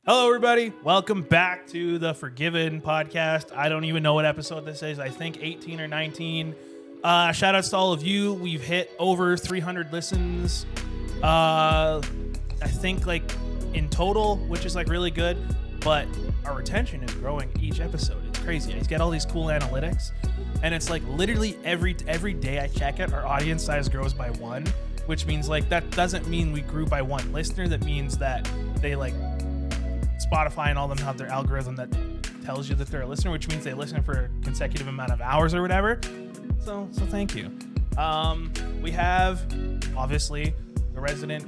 Hello, everybody. Welcome back to the Forgiven podcast. I don't even know what episode this is. I think 18 or 19. Shout outs to all of you. We've hit over 300 listens. I think like in total, which is like really good. But our retention is growing each episode. It's crazy. I get all these cool analytics, and it's like literally every day I check it, our audience size grows by one, which means like that doesn't mean we grew by one listener. That means that they like Spotify and all them have their algorithm that tells you that they're a listener, which means they listen for a consecutive amount of hours or whatever. So thank you. We have obviously the resident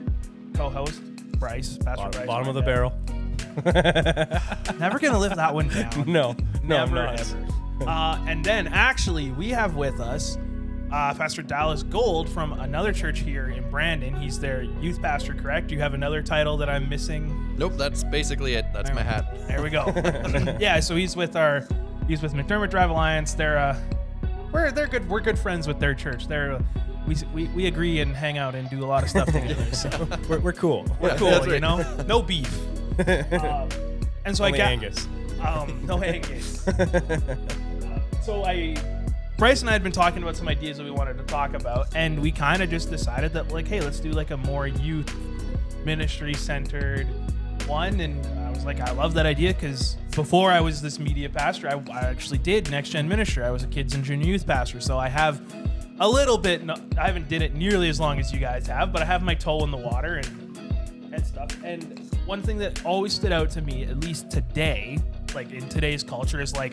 co-host Bryce, Pastor Bryce. Bottom of the barrel. Never gonna lift that one down. No, Never, I'm not. ever. And then actually we have with us Pastor Dallas Gold from another church here in Brandon. He's their youth pastor, correct? Do you have another title that I'm missing? Nope, that's basically it. That's my hat. There we go. Yeah, so he's with McDermott Drive Alliance. They're good. We're good friends with their church. We agree and hang out and do a lot of stuff together. So We're cool. we're cool, that's you right. know. No beef. And so Only I got Angus. no Angus. Bryce and I had been talking about some ideas that we wanted to talk about, and we kind of just decided that, like, hey, let's do like a more youth ministry centered one. And I was like, I love that idea because before I was this media pastor, I actually did next gen ministry. I was a kids and junior youth pastor, so I have a little bit. I haven't did it nearly as long as you guys have, but I have my toe in the water and stuff. And one thing that always stood out to me, at least today, like in today's culture, is like,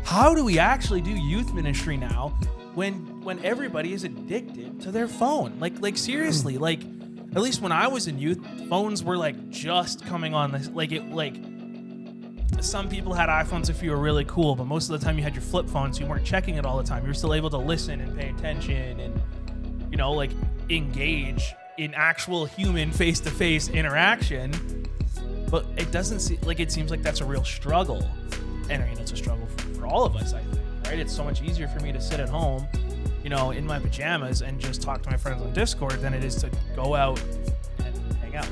how do we actually do youth ministry now when everybody is addicted to their phone? Like seriously, like at least when I was in youth, phones were like just coming on this. Like some people had iPhones if you were really cool, but most of the time you had your flip phone, so you weren't checking it all the time. You were still able to listen and pay attention and, you know, like engage in actual human face-to-face interaction. But it doesn't seem like, it seems like that's a real struggle. And I mean, it's a struggle for all of us, I think, right? It's so much easier for me to sit at home, you know, in my pajamas and just talk to my friends on Discord than it is to go out and hang out.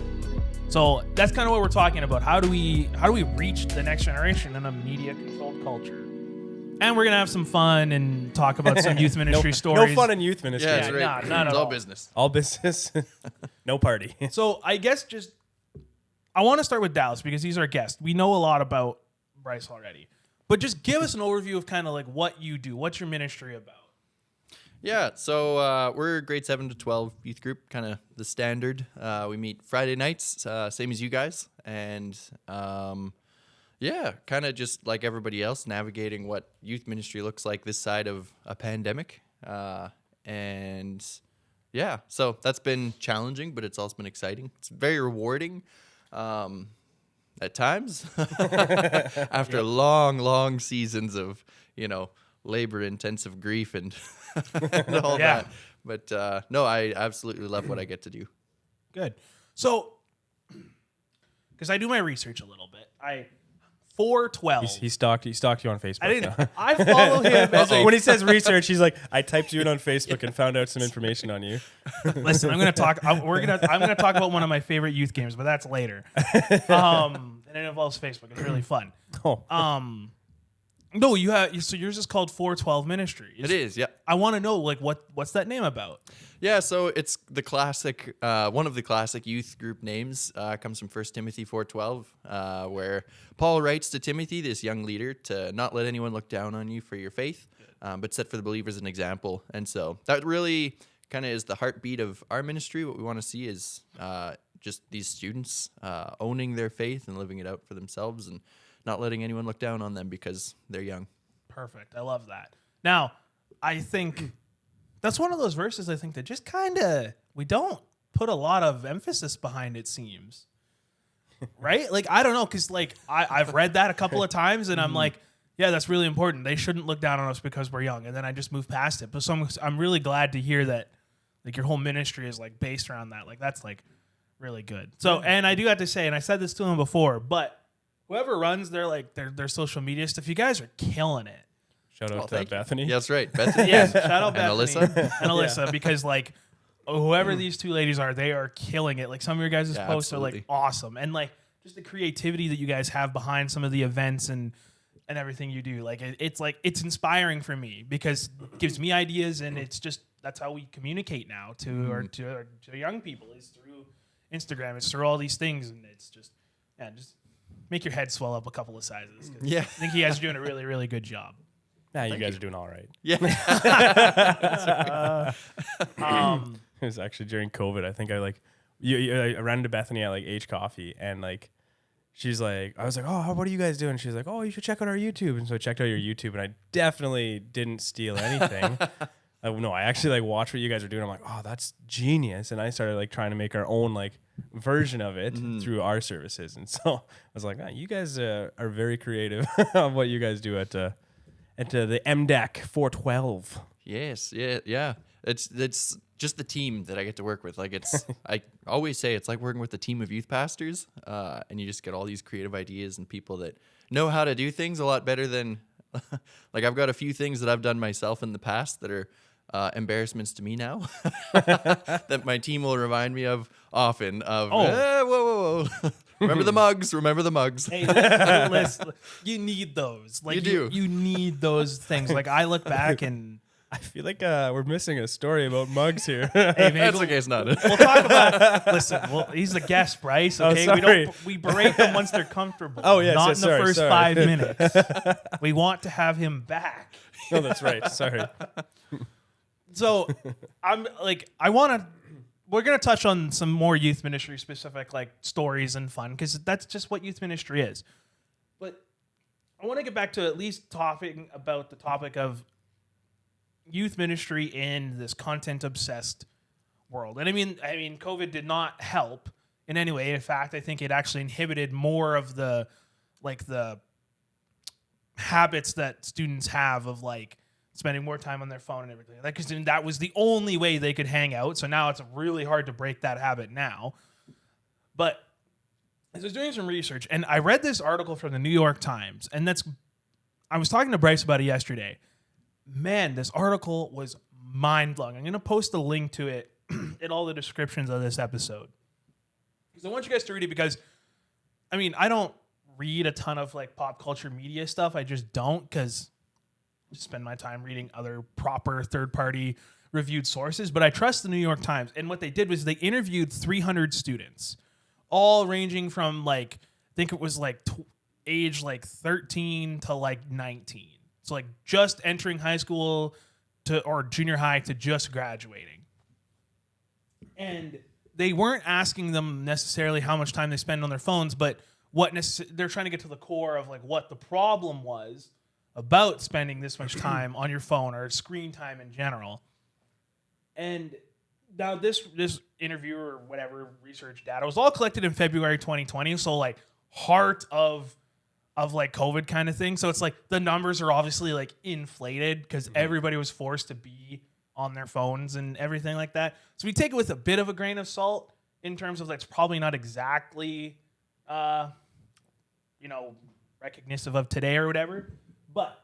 So that's kind of what we're talking about. How do we reach the next generation in a media-controlled culture? And we're gonna have some fun and talk about some youth ministry stories. No fun in youth ministry. Yeah, that's Yeah, right. not at It's all. all business. All business, no party. So I guess I want to start with Dallas because he's our guest. We know a lot about Bryce already, but just give us an overview of kind of like what you do. What's your ministry about? Yeah, so we're grade 7 to 12 youth group, kind of the standard. We meet Friday nights, same as you guys. And yeah, kind of just like everybody else, navigating what youth ministry looks like this side of a pandemic. And yeah, so that's been challenging, but it's also been exciting. It's very rewarding. At times, after long seasons of, you know, labor-intensive grief and, and all that. But no, I absolutely love what I get to do. Good. So, because I do my research a little bit, 412. He stalked you on Facebook. I follow him as a. When he says research, he's like, I typed you in on Facebook and found out some information on you. Listen, I'm gonna talk about one of my favorite youth games, but that's later. And it involves Facebook. It's really fun. Oh. No, you have. So yours is called 412 Ministry. It is, yeah. I want to know, like, what's that name about? Yeah, so it's the classic, one of the classic youth group names comes from 1 Timothy 4:12, where Paul writes to Timothy, this young leader, to not let anyone look down on you for your faith, but set for the believers an example. And so that really kind of is the heartbeat of our ministry. What we want to see is just these students owning their faith and living it out for themselves and not letting anyone look down on them because they're young. Perfect. I love that. Now, I think that's one of those verses I think that just kind of, we don't put a lot of emphasis behind, it seems. Right? Like, I don't know, because like I've read that a couple of times and I'm like, yeah, that's really important. They shouldn't look down on us because we're young. And then I just move past it. But so I'm really glad to hear that like your whole ministry is like based around that. Like that's like really good. So, and I do have to say, and I said this to him before, but whoever runs their social media stuff, you guys are killing it. Shout out to thank you. Bethany. Yeah, that's right. Bethany. Yes, shout out And Bethany Alyssa. and Alyssa because like whoever these two ladies are, they are killing it. Like some of your guys' Yeah, posts are like absolutely. awesome, and like just the creativity that you guys have behind some of the events and everything you do. Like it's inspiring for me because it gives me ideas, and it's just that's how we communicate now to young people is through Instagram. It's through all these things, and it's just make your head swell up a couple of sizes. Yeah, I think you guys are doing a really, really good job. Nah, you guys are doing all right. yeah. It was actually during COVID. I think I ran into Bethany at like H Coffee, and like she's like, I was like, oh, what are you guys doing? She's like, oh, you should check out our YouTube. And so I checked out your YouTube, and I definitely didn't steal anything. No, I actually like watched what you guys are doing. I'm like, oh, that's genius. And I started like trying to make our own like version of it through our services. And so I was like, oh, you guys are very creative on what you guys do at the MDEC 412. Yes, yeah. It's just the team that I get to work with. Like I always say it's like working with a team of youth pastors, and you just get all these creative ideas and people that know how to do things a lot better than. Like I've got a few things that I've done myself in the past that are embarrassments to me now that my team will remind me of often. Whoa. Remember the mugs. Hey, listen, you need those. Like you do. You need those things. Like I look back and I feel like we're missing a story about mugs here. hey, maybe That's okay, it's not. we'll talk about. Listen, he's the guest, Bryce. Okay, sorry. we berate them once they're comfortable. Oh, yes, not yes, in the sorry, first sorry. 5 minutes. We want to have him back. No, that's right. Sorry. So we're going to touch on some more youth ministry specific like stories and fun because that's just what youth ministry is. But I want to get back to at least talking about the topic of youth ministry in this content obsessed world. And I mean, COVID did not help in any way. In fact, I think it actually inhibited more of the habits that students have of like spending more time on their phone and everything. Like, because that was the only way they could hang out. So now it's really hard to break that habit now. But I was doing some research and I read this article from the New York Times, and I was talking to Bryce about it yesterday. Man, this article was mind-blowing. I'm going to post a link to it in all the descriptions of this episode. Because I want you guys to read it because, I mean, I don't read a ton of like pop culture media stuff. I just don't because I just spend my time reading other proper third-party reviewed sources. But I trust the New York Times. And what they did was they interviewed 300 students, all ranging from like, I think it was like age like 13 to like 19. So like just entering high school or junior high to just graduating. And they weren't asking them necessarily how much time they spend on their phones, but they're trying to get to the core of like what the problem was about spending this much time on your phone or screen time in general. And now this interview or whatever research data was all collected in February 2020. So like heart of like COVID kind of thing. So it's like the numbers are obviously like inflated because everybody was forced to be on their phones and everything like that. So we take it with a bit of a grain of salt in terms of like, it's probably not exactly, recognitive of today or whatever. But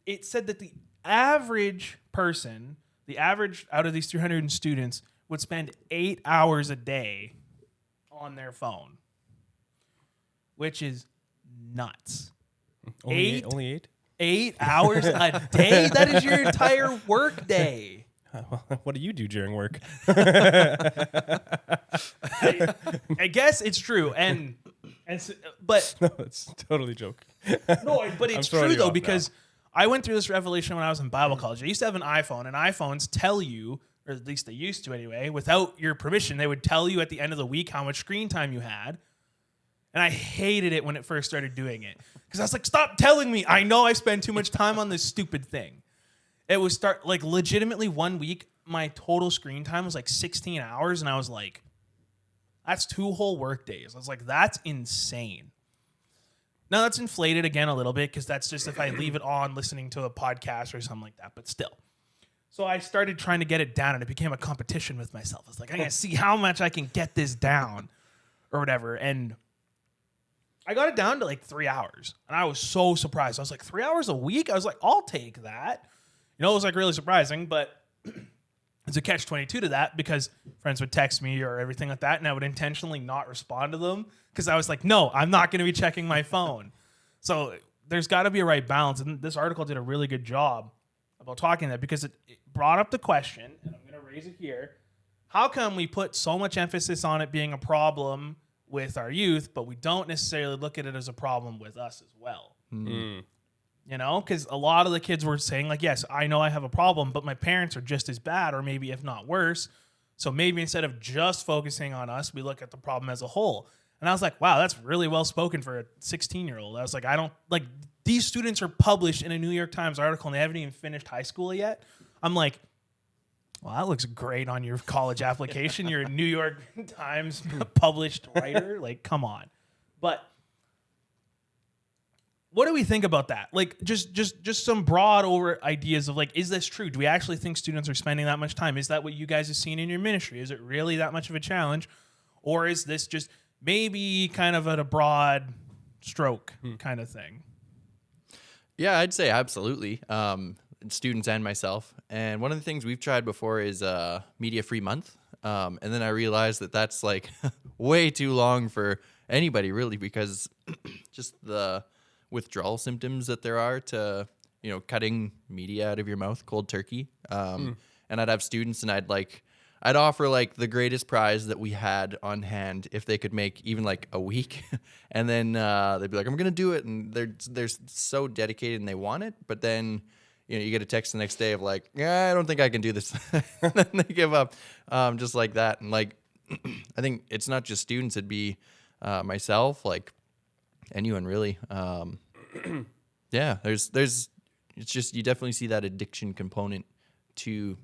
it said that the average person, out of these 300 students would spend 8 hours a day on their phone, which is nuts. Only eight? 8 hours a day? That is your entire work day. What do you do during work? I guess it's true, but No, it's totally a joke. no, but it's true though because I went through this revelation when I was in Bible college. I used to have an iPhone, and iPhones tell you, or at least they used to anyway, without your permission, they would tell you at the end of the week how much screen time you had. And I hated it when it first started doing it because I was like, stop telling me. I know I spend too much time on this stupid thing. It was legitimately 1 week, my total screen time was like 16 hours. And I was like, that's 2 whole work days. I was like, that's insane. Now that's inflated again a little bit because that's just if I leave it on listening to a podcast or something like that, but still. So I started trying to get it down and it became a competition with myself. I was like, I gotta see how much I can get this down or whatever. And I got it down to like 3 hours, and I was so surprised. I was like, 3 hours a week? I was like, I'll take that. It was like really surprising, but There's a catch-22 to that because friends would text me or everything like that, and I would intentionally not respond to them because I was like, no, I'm not going to be checking my phone. So there's got to be a right balance, and this article did a really good job about talking that because it brought up the question, and I'm going to raise it here. How come we put so much emphasis on it being a problem with our youth, but we don't necessarily look at it as a problem with us as well? You know, because a lot of the kids were saying, like, yes, I know I have a problem, but my parents are just as bad, or maybe if not worse. So maybe instead of just focusing on us, we look at the problem as a whole. And I was like, wow, that's really well spoken for a 16-year-old. I was like, I don't, like, these students are published in a New York Times article and they haven't even finished high school yet. I'm like, well, that looks great on your college application. You're a New York Times published writer. Like, come on. But what do we think about that? Like, just some broad over ideas of, like, is this true? Do we actually think students are spending that much time? Is that what you guys have seen in your ministry? Is it really that much of a challenge? Or is this just maybe kind of at a broad stroke kind of thing? Yeah, I'd say absolutely. Students and myself. And one of the things we've tried before is media free month. And then I realized that that's like way too long for anybody really, because just the withdrawal symptoms that there are to, you know, cutting media out of your mouth cold turkey. And I'd have students and I'd offer like the greatest prize that we had on hand if they could make even like a week. And then they'd be like, I'm going to do it. And they're so dedicated and they want it. But then, you know, you get a text the next day of like, yeah, I don't think I can do this. And then they give up just like that. And like, I think it's not just students, it'd be myself, like anyone really. Yeah, there's, it's just, you definitely see that addiction component to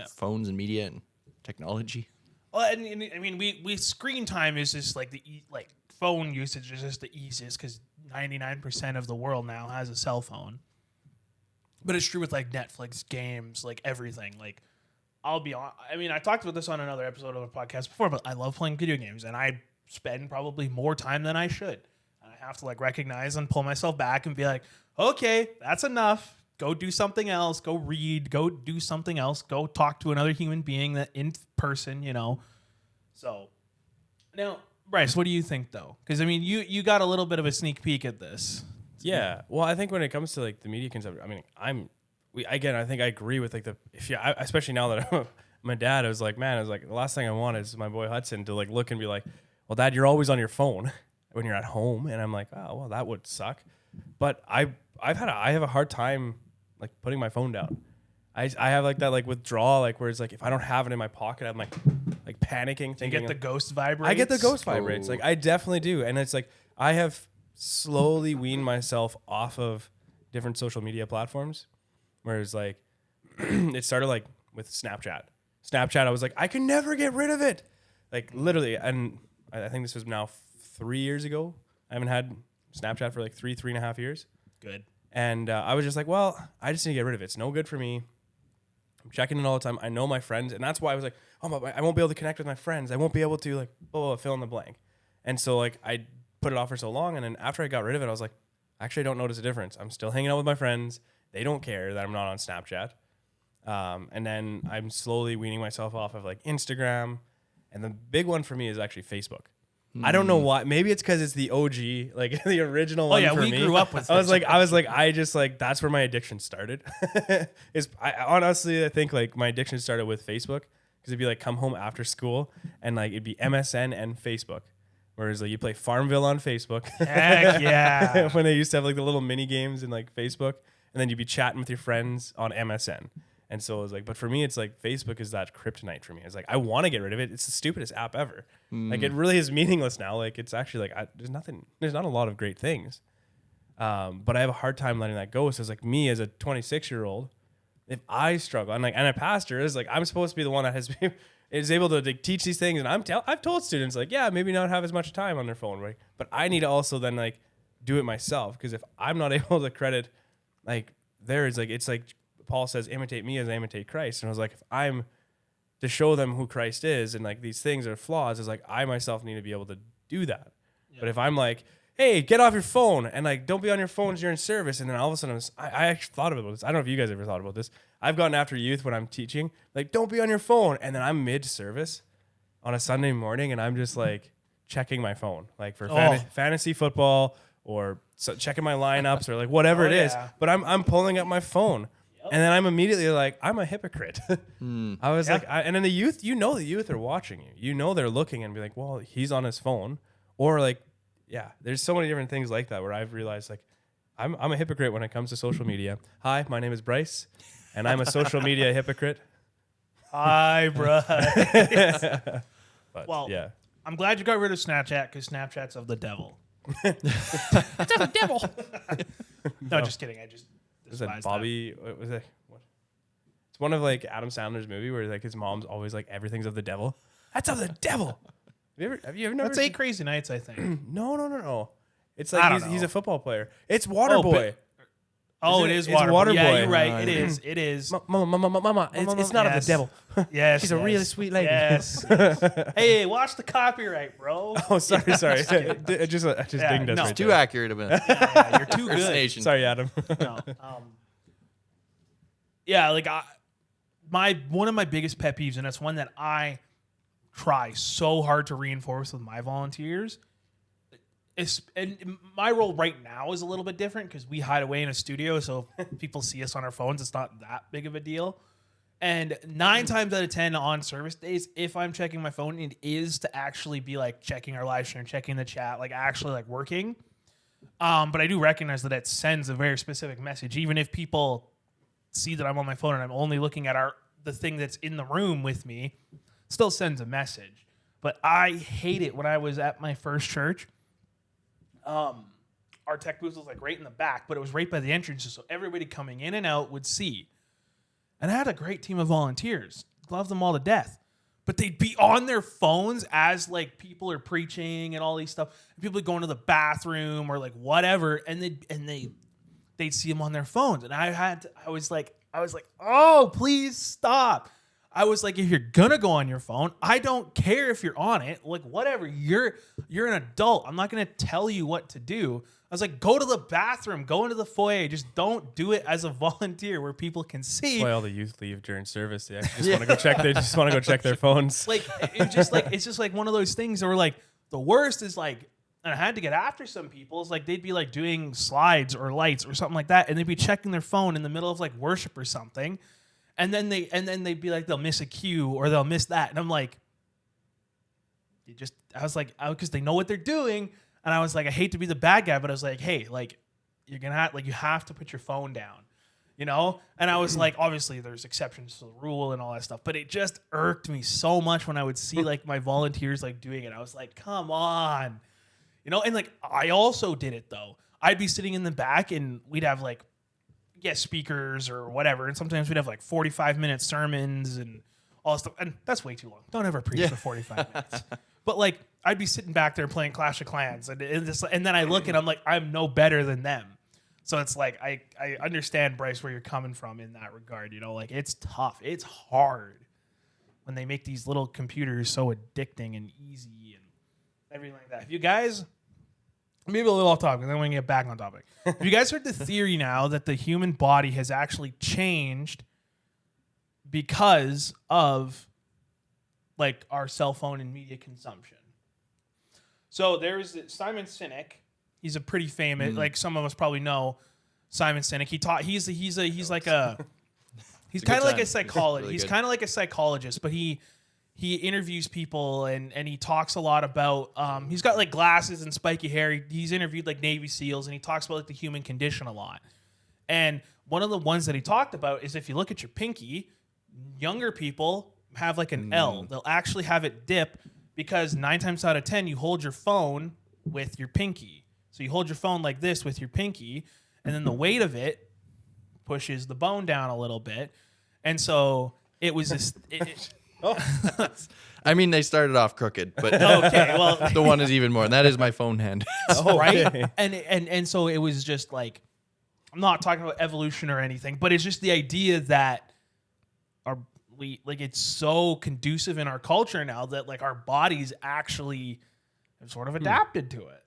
phones and media and technology. Well, and I mean, we screen time is just like like phone usage is just the easiest because 99% of the world now has a cell phone. But it's true with like Netflix, games, like everything. Like, I'll be on. I mean, I talked about this on another episode of a podcast before, but I love playing video games, and I spend probably more time than I should. And I have to like recognize and pull myself back and be like, okay, that's enough. Go do something else. Go read. Go do something else. Go talk to another human being that in person, you know. So now, Bryce, what do you think though? Because I mean, you got a little bit of a sneak peek at this. Yeah. Well, I think when it comes to like the media consumption, I mean, I think I agree with like especially now that I'm my dad, I was like, the last thing I want is my boy Hudson to like look and be like, well, Dad, you're always on your phone when you're at home. And I'm like, oh, well, that would suck. But I have a hard time like putting my phone down. I have like that like withdrawal, like where it's like if I don't have it in my pocket, I'm like panicking. You get the ghost vibrates? I get the ghost vibrates. Like I definitely do. And it's like I have slowly weaned myself off of different social media platforms. Whereas like it started like with Snapchat. I was like, I can never get rid of it. Like literally, and I think this was now 3 years ago. I haven't had Snapchat for like 3.5 years. Good. And I was just like, well, I just need to get rid of it. It's no good for me. I'm checking it all the time. I know my friends. And that's why I was like, oh, I won't be able to connect with my friends. I won't be able to like, fill in the blank. And so like I put it off for so long. And then after I got rid of it, I was like, actually, I don't notice a difference. I'm still hanging out with my friends. They don't care that I'm not on Snapchat. And then I'm slowly weaning myself off of like Instagram. And the big one for me is actually Facebook. I don't know why. Maybe it's because it's the OG, like the original one. Oh yeah, for we me. grew up with. I was like, that's where my addiction started. Honestly, I think like my addiction started with Facebook because it'd be like come home after school and like it'd be MSN and Facebook. Whereas like you play Farmville on Facebook. Heck yeah. When they used to have like the little mini games in like Facebook, and then you'd be chatting with your friends on MSN. And so it was like, but for me, it's like Facebook is that kryptonite for me. It's like, I want to get rid of it. It's the stupidest app ever. Like it really is meaningless now. Like it's actually like, there's not a lot of great things. But I have a hard time letting that go. So it's like me as a 26-year-old, if I struggle, and a pastor is like, I'm supposed to be the one that is able to like, teach these things. And I've told students like, yeah, maybe not have as much time on their phone, right? But I need to also then like do it myself. Because if I'm not able to credit, like it's like, Paul says, imitate me as I imitate Christ. And I was like, if I'm to show them who Christ is and like these things are flaws, it's like I myself need to be able to do that. Yeah. But if I'm like, hey, get off your phone and like don't be on your phones during service. And then all of a sudden I actually thought about this. I don't know if you guys ever thought about this. I've gotten after youth when I'm teaching, like don't be on your phone. And then I'm mid-service on a Sunday morning and I'm just like checking my phone, like for fantasy football or checking my lineups or like whatever it is. But I'm pulling up my phone. And then I'm immediately like, I'm a hypocrite. I was like, and then the youth, the youth are watching you. You know they're looking and be like, well, he's on his phone. Or like, yeah, there's so many different things like that where I've realized like, I'm a hypocrite when it comes to social media. Hi, my name is Bryce, and I'm a social media hypocrite. Hi, Bryce. Well, yeah. I'm glad you got rid of Snapchat because Snapchat's of the devil. It's of the devil. No, just kidding. I just was that Bobby? What was it? What? It's one of like Adam Sandler's movie where like his mom's always like everything's of the devil. That's of the devil. Have you ever That's 8 Crazy Nights, I think. No. It's like he's a football player. It's Waterboy. It is Waterboy. Yeah, you're right. It is. Mama, it's not of the devil. Yes, she's a really sweet lady. Yes. Hey, watch the copyright, bro. Oh, sorry. I just dinged us. It's right too there. accurate of it. Yeah, you're too good. Sorry, Adam. No. Yeah, like one of my biggest pet peeves, and it's one that I try so hard to reinforce with my volunteers. And my role right now is a little bit different because we hide away in a studio, so if people see us on our phones, it's not that big of a deal. And 9 times out of 10 on service days, if I'm checking my phone, it is to actually be like checking our live stream, checking the chat, like actually like working. But I do recognize that it sends a very specific message, even if people see that I'm on my phone and I'm only looking at the thing that's in the room with me, still sends a message. But I hate it. When I was at my first church, our tech booth was like right in the back, but it was right by the entrances, so everybody coming in and out would see. And I had a great team of volunteers. Love them all to death. But they'd be on their phones as like people are preaching and all these stuff. And people would go into the bathroom or like whatever, and they'd see them on their phones. And I was like, oh, please stop. I was like, if you're gonna go on your phone, I don't care if you're on it. Like, whatever. You're an adult. I'm not gonna tell you what to do. I was like, go to the bathroom, go into the foyer. Just don't do it as a volunteer where people can see. That's why all the youth leave during service. They just want to go check. They just want to go check their phones. Like it's just like one of those things where like the worst is like, and I had to get after some people. It's like they'd be like doing slides or lights or something like that, and they'd be checking their phone in the middle of like worship or something. And then they'd be like, they'll miss a cue or they'll miss that. And I'm like, because they know what they're doing. And I was like, I hate to be the bad guy, but I was like, hey, like you're going to you have to put your phone down, you know? And I was like, obviously there's exceptions to the rule and all that stuff, but it just irked me so much when I would see like my volunteers like doing it. I was like, come on, you know? And like, I also did it though. I'd be sitting in the back and we'd have like, guest speakers or whatever, and sometimes we'd have like 45-minute sermons and all this stuff, and that's way too long. Don't ever preach for 45 minutes. But like I'd be sitting back there playing Clash of Clans, and then I look and I'm like, I'm no better than them. So it's like I understand, Bryce, where you're coming from in that regard. You know, like it's tough, it's hard when they make these little computers so addicting and easy and everything like that. If you guys, maybe a little off topic, and then we can get back on topic. Have you guys heard the theory now that the human body has actually changed because of like our cell phone and media consumption? So there's Simon Sinek. He's a pretty famous, like some of us probably know Simon Sinek. He's kind of like a psychologist. He's kind of like a psychologist, but he interviews people and he talks a lot about, he's got like glasses and spiky hair. He's interviewed like Navy SEALs, and he talks about like the human condition a lot. And one of the ones that he talked about is if you look at your pinky, younger people have like an L. They'll actually have it dip because 9 times out of 10, you hold your phone with your pinky. So you hold your phone like this with your pinky, and then the weight of it pushes the bone down a little bit. And so it was this... I mean, they started off crooked, but okay, well, the one is even more, and that is my phone hand. Right? And so it was just like, I'm not talking about evolution or anything, but it's just the idea that it's so conducive in our culture now that like our bodies actually have sort of adapted to it.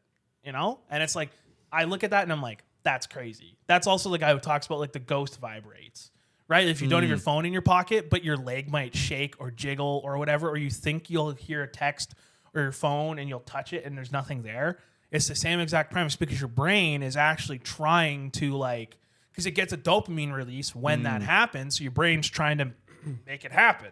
you know? And it's like, I look at that and I'm like, that's crazy. That's also the guy who talks about like the ghost vibrates, right? If you don't have your phone in your pocket, but your leg might shake or jiggle or whatever, or you think you'll hear a text or your phone and you'll touch it and there's nothing there. It's the same exact premise because your brain is actually trying to like, because it gets a dopamine release when that happens. So your brain's trying to make it happen.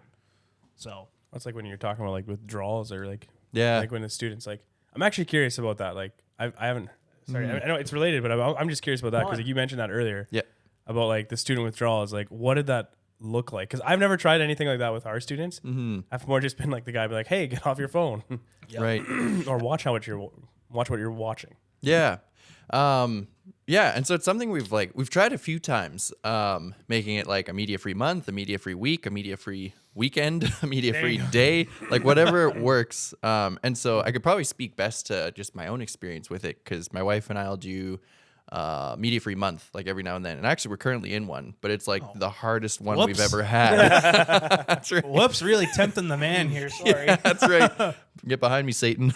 So It's like when you're talking about like withdrawals or like, Yeah. like when the students like, I'm actually curious about that. Like I haven't, sorry, I know it's related, but I'm just curious about that because like, you mentioned that earlier. Yeah. About like the student withdrawals. Like, what did that look like? Because I've never tried anything like that with our students. I've more just been like the guy, be like, hey, get off your phone, Right. or watch what you're watching. Yeah. Yeah. And so it's something we've tried a few times, making it like a media-free month, a media-free week, a media-free weekend, a media-free day, like whatever works. And so I could probably speak best to just my own experience with it because my wife and I'll do media-free month like every now and then. And actually we're currently in one, but it's like the hardest one we've ever had. That's right. Whoops, really tempting the man here. Sorry. Yeah, that's right. Get behind me, Satan.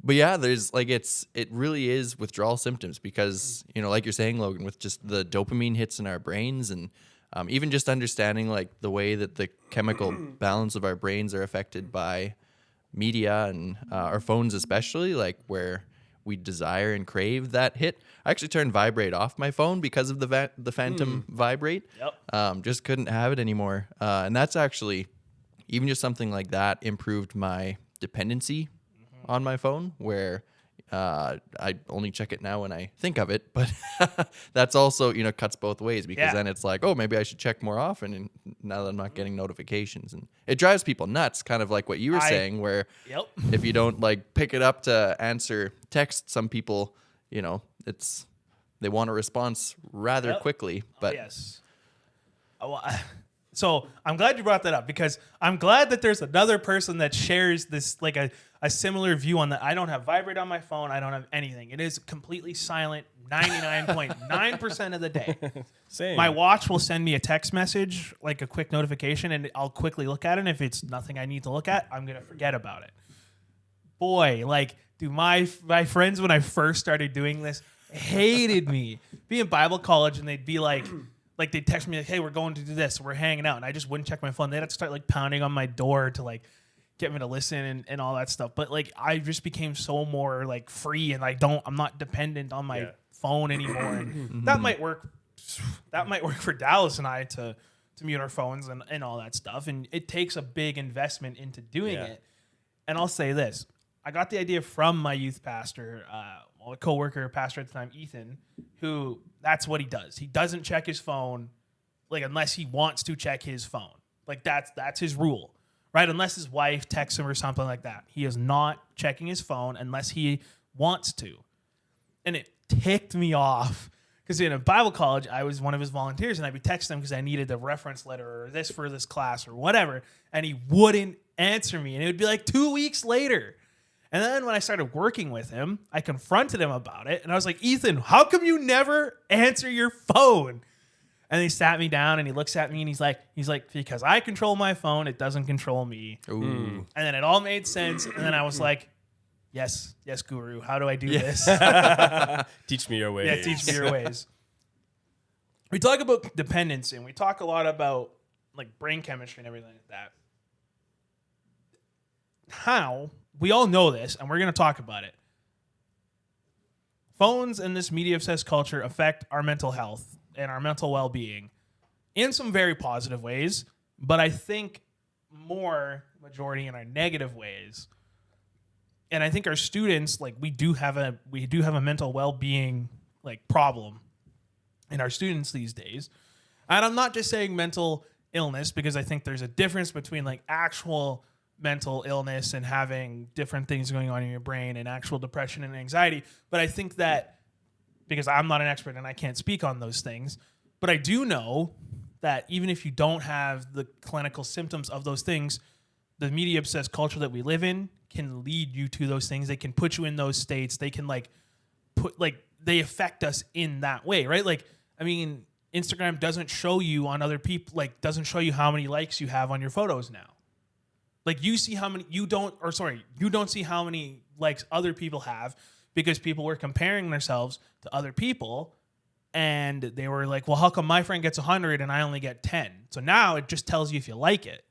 But yeah, there's like it really is withdrawal symptoms because, you know, like you're saying, Logan, with just the dopamine hits in our brains and even just understanding like the way that the chemical balance of our brains are affected by media and our phones especially, like where we desire and crave that hit. I actually turned vibrate off my phone because of the phantom vibrate. Yep. Just couldn't have it anymore. And that's actually, even just something like that improved my dependency on my phone, where I only check it now when I think of it, but that's also, you know, cuts both ways because then it's like, oh, maybe I should check more often, and now that I'm not getting notifications, and it drives people nuts, kind of like what you were saying, where if you don't like pick it up to answer text, some people, you know, they want a response rather quickly. But yes. So I'm glad you brought that up because I'm glad that there's another person that shares this, like a similar view on that. I don't have vibrate on my phone. I don't have anything. It is completely silent 99.9% of the day. Same. My watch will send me a text message, like a quick notification, and I'll quickly look at it. And if it's nothing I need to look at, I'm going to forget about it. Boy, like, dude, my friends, when I first started doing this, hated me. Be in Bible college, and they'd be like they'd text me like, hey, we're going to do this. We're hanging out. And I just wouldn't check my phone. They'd have to start like pounding on my door to like get me to listen and all that stuff. But like, I just became so more like free, and I'm not dependent on my phone anymore. And that might work. That might work for Dallas and I to mute our phones and all that stuff. And it takes a big investment into doing it. And I'll say this. I got the idea from my youth pastor, a coworker, pastor at the time, Ethan, who that's what he does. He doesn't check his phone, like unless he wants to check his phone. Like that's his rule, right? Unless his wife texts him or something like that, he is not checking his phone unless he wants to. And it ticked me off because in a Bible college, I was one of his volunteers, and I'd be texting him because I needed a reference letter or this for this class or whatever, and he wouldn't answer me, and it would be like 2 weeks later. And then when I started working with him, I confronted him about it. And I was like, Ethan, how come you never answer your phone? And he sat me down and he looks at me and he's like, because I control my phone, it doesn't control me. Ooh. And then it all made sense. And then I was like, yes, guru, how do I do this? Teach me your ways. Yeah, teach me your ways. We talk about dependency, and we talk a lot about like brain chemistry and everything like that. How? We all know this, and we're going to talk about it. Phones and this media-obsessed culture affect our mental health and our mental well-being in some very positive ways, but I think majority in our negative ways. And I think our students, like, we do have a mental well-being like problem in our students these days. And I'm not just saying mental illness, because I think there's a difference between like actual mental illness and having different things going on in your brain and actual depression and anxiety. But I think that, because I'm not an expert and I can't speak on those things, but I do know that even if you don't have the clinical symptoms of those things, the media obsessed culture that we live in can lead you to those things. They can put you in those states. They can they affect us in that way, right? Like, I mean, Instagram doesn't show you on other people, like doesn't show you how many likes you have on your photos now. Like you don't see how many likes other people have, because people were comparing themselves to other people. And they were like, well, how come my friend gets 100 and I only get 10? So now it just tells you if you like it.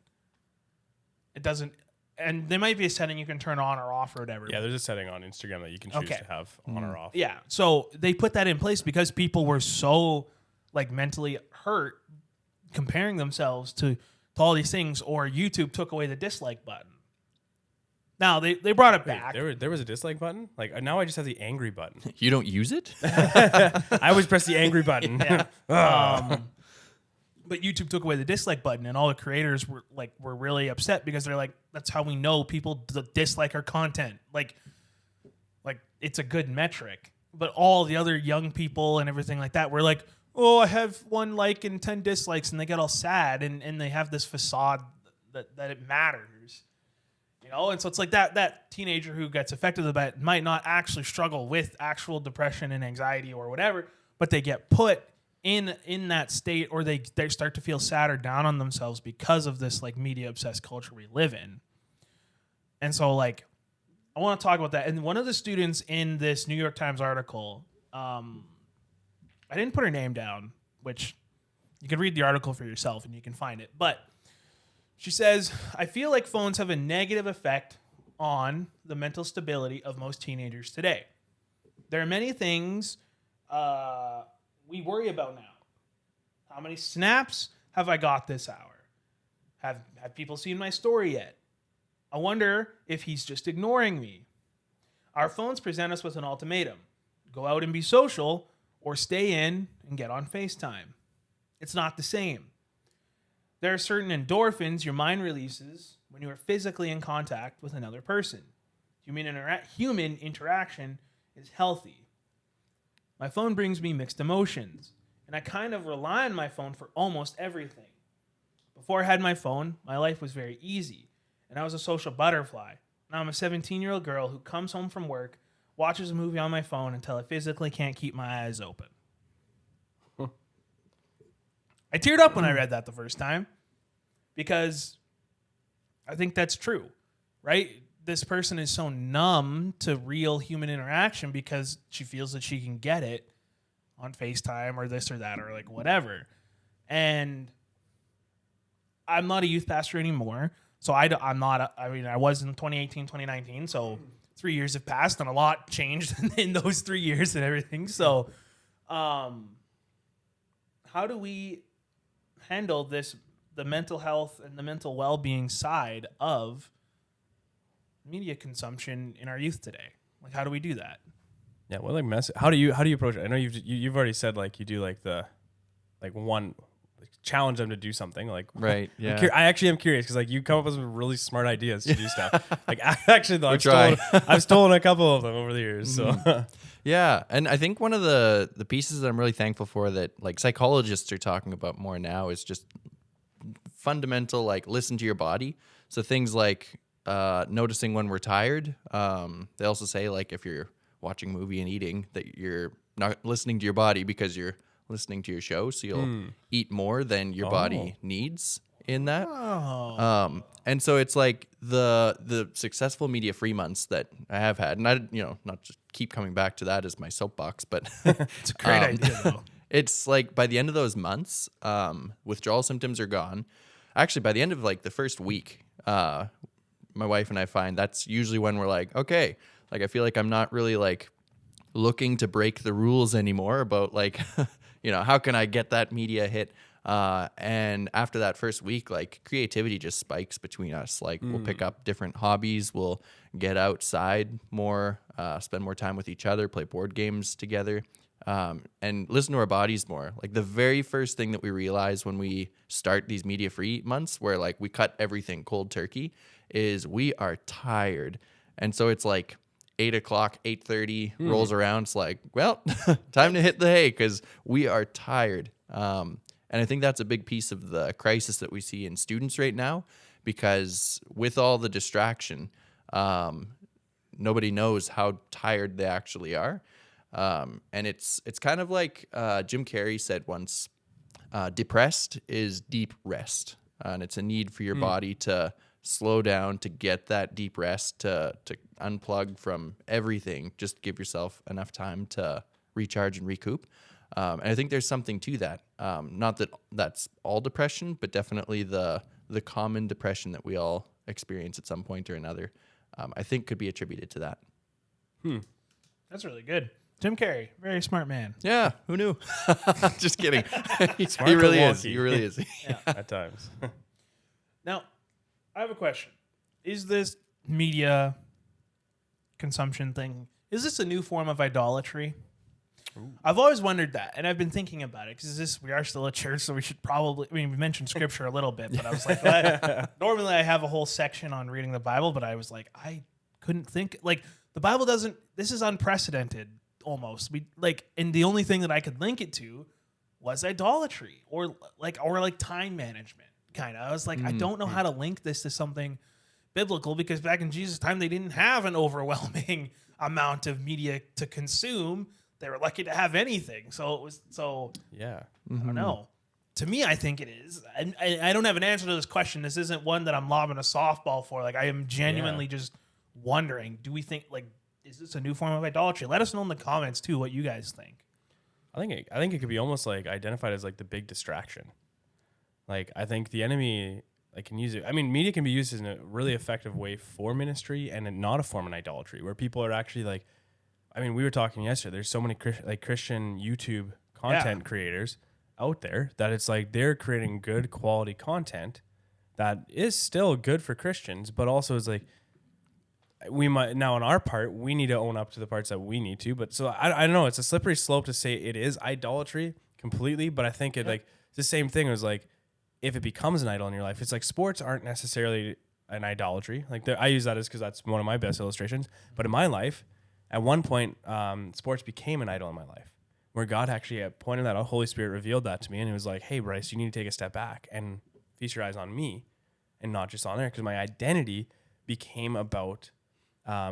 It doesn't. And there might be a setting you can turn on or off or whatever. Yeah, there's a setting on Instagram that you can choose to have on or off. Yeah. So they put that in place because people were so like mentally hurt comparing themselves to all these things, or YouTube took away the dislike button. Now they brought it back. There was a dislike button? Like now I just have the angry button. You don't use it? I always press the angry button. Yeah. But YouTube took away the dislike button, and all the creators were really upset because they're like, that's how we know people dislike our content. Like it's a good metric. But all the other young people and everything like that were like, oh, I have 1 like and 10 dislikes, and they get all sad, and they have this facade that it matters. You know, and so it's like that teenager who gets affected by it might not actually struggle with actual depression and anxiety or whatever, but they get put in that state, or they start to feel sad or down on themselves because of this like media obsessed culture we live in. And so like I want to talk about that. And one of the students in this New York Times article, I didn't put her name down, which you can read the article for yourself and you can find it, but she says, I feel like phones have a negative effect on the mental stability of most teenagers today. There are many things we worry about now. How many snaps have I got this hour? Have people seen my story yet? I wonder if he's just ignoring me. Our phones present us with an ultimatum. Go out and be social, or stay in and get on FaceTime. It's not the same. There are certain endorphins your mind releases when you are physically in contact with another person. Human interaction is healthy. My phone brings me mixed emotions, and I kind of rely on my phone for almost everything. Before I had my phone, my life was very easy, and I was a social butterfly. Now I'm a 17-year-old girl who comes home from work, watches a movie on my phone until I physically can't keep my eyes open. I teared up when I read that the first time because I think that's true, right? This person is so numb to real human interaction because she feels that she can get it on FaceTime or this or that or like whatever. And I'm not a youth pastor anymore. So I was in 2018, 2019. So 3 years have passed and a lot changed in those 3 years and everything. So how do we handle the mental health and the mental well-being side of media consumption in our youth today? Like, how do we do that? Yeah, well, like how do you approach it? I know you've already said like you do like the one challenge them to do something like right. Yeah, I actually am curious because like you come up with some really smart ideas to do stuff. Like I've stolen a couple of them over the years. So yeah, and I think one of the pieces that I'm really thankful for that like psychologists are talking about more now is just fundamental like listen to your body. So things like noticing when we're tired. They also say like if you're watching a movie and eating that you're not listening to your body because you're listening to your show, so you'll eat more than your body needs in that. And so it's like the successful media free months that I have had, and I not just keep coming back to that as my soapbox, but it's a great idea though. It's like by the end of those months, withdrawal symptoms are gone. Actually, by the end of like the first week, my wife and I find that's usually when we're like, okay, like I feel like I'm not really like looking to break the rules anymore about like, how can I get that media hit? And after that first week, like creativity just spikes between us. Like we'll pick up different hobbies. We'll get outside more, spend more time with each other, play board games together, and listen to our bodies more. Like the very first thing that we realize when we start these media free months where like we cut everything cold turkey is we are tired. And so it's like 8 o'clock, 8:30 rolls around. It's like, well, time to hit the hay because we are tired. And I think that's a big piece of the crisis that we see in students right now, because with all the distraction, nobody knows how tired they actually are. And it's kind of like Jim Carrey said once, depressed is deep rest. And it's a need for your body to slow down, to get that deep rest, to unplug from everything. Just give yourself enough time to recharge and recoup. And I think there's something to that. Not that that's all depression, but definitely the common depression that we all experience at some point or another, I think could be attributed to that. That's really good. Jim Carrey, very smart man. Yeah, who knew? Just kidding. he Smart really but is. wonky. He really is. At times. Now, I have a question. Is this media consumption thing, is this a new form of idolatry? I've always wondered that, and I've been thinking about it, because we are still a church, so we should probably, we mentioned scripture a little bit, but I was like, normally I have a whole section on reading the Bible, but I was like, I couldn't think, like, the Bible doesn't, this is unprecedented almost. And the only thing that I could link it to was idolatry or time management, kind of. I was like, I don't know how to link this to something biblical, because back in Jesus' time, they didn't have an overwhelming amount of media to consume. They were lucky to have anything. So Yeah. I don't know. To me, I think it is. And I don't have an answer to this question. This isn't one that I'm lobbing a softball for. Like, I am genuinely just wondering, do we think, like, is this a new form of idolatry? Let us know in the comments too what you guys think. I think it could be almost like identified as like the big distraction. Like, I think the enemy can use it. I mean, media can be used in a really effective way for ministry and not a form of idolatry, where people are actually like, I mean, we were talking yesterday, there's so many Christian YouTube content creators out there that it's like they're creating good quality content that is still good for Christians, but also is like, we might now on our part, we need to own up to the parts that we need to. But so I don't know, it's a slippery slope to say it is idolatry completely, but I think it's the same thing as like, if it becomes an idol in your life, it's like sports aren't necessarily an idolatry. Like I use that as because that's one of my best illustrations. But in my life, at one point, sports became an idol in my life, where God actually pointed that out. Holy Spirit revealed that to me, and he was like, "Hey, Bryce, you need to take a step back and feast your eyes on me, and not just on there," because my identity became about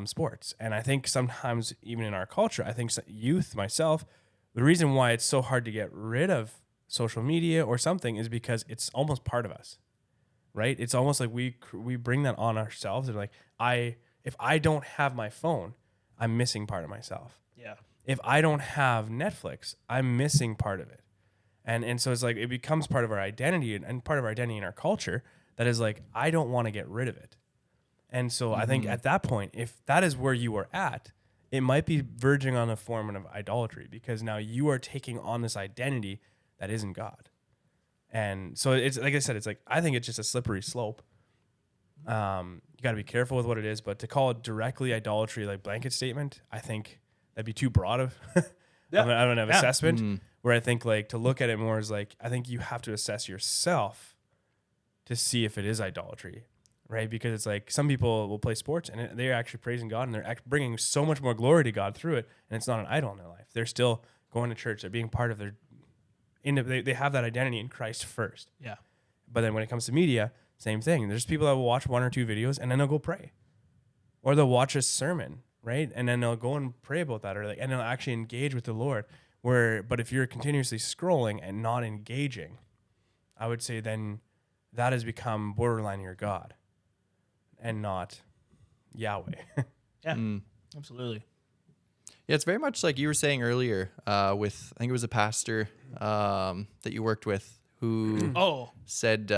sports. And I think sometimes, even in our culture, I think youth, myself, the reason why it's so hard to get rid of social media or something is because it's almost part of us, right? It's almost like we bring that on ourselves. And like, if I don't have my phone, I'm missing part of myself. Yeah. If I don't have Netflix, I'm missing part of it. And so it's like, it becomes part of our identity and part of our identity in our culture that is like, I don't want to get rid of it. And so I think at that point, if that is where you are at, it might be verging on a form of idolatry, because now you are taking on this identity that isn't God. And so it's like I said, it's like, I think it's just a slippery slope. You got to be careful with what it is, but to call it directly idolatry, like blanket statement, I think that'd be too broad of an assessment, where I think like to look at it more as like, I think you have to assess yourself to see if it is idolatry, right? Because it's like some people will play sports and they're actually praising God and they're bringing so much more glory to God through it, and it's not an idol in their life. They're still going to church. They're being part of their they have that identity in Christ first. Yeah. But then when it comes to media, same thing. There's people that will watch one or two videos and then they'll go pray, or they'll watch a sermon, right? And then they'll go and pray about that, and they'll actually engage with the Lord. But if you're continuously scrolling and not engaging, I would say then that has become borderline your God and not Yahweh. Yeah. Absolutely. Yeah, it's very much like you were saying earlier with, I think it was a pastor that you worked with who said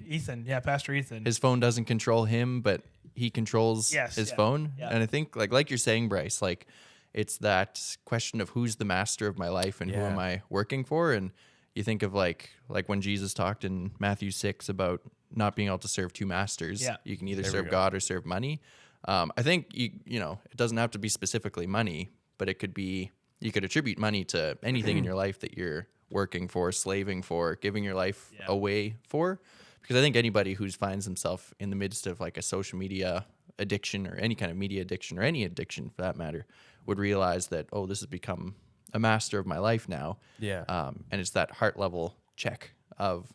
Ethan. Yeah, Pastor Ethan. his phone doesn't control him, but he controls his phone. Yeah. And I think like you're saying, Bryce, like it's that question of who's the master of my life and who am I working for? And you think of like when Jesus talked in Matthew 6 about not being able to serve two masters. Yeah. You can either serve God or serve money. I think you know, it doesn't have to be specifically money, but it could be, you could attribute money to anything in your life that you're working for, slaving for, giving your life away for. Because I think anybody who finds himself in the midst of like a social media addiction or any kind of media addiction or any addiction for that matter would realize that, oh, this has become a master of my life now. Yeah. And it's that heart level check of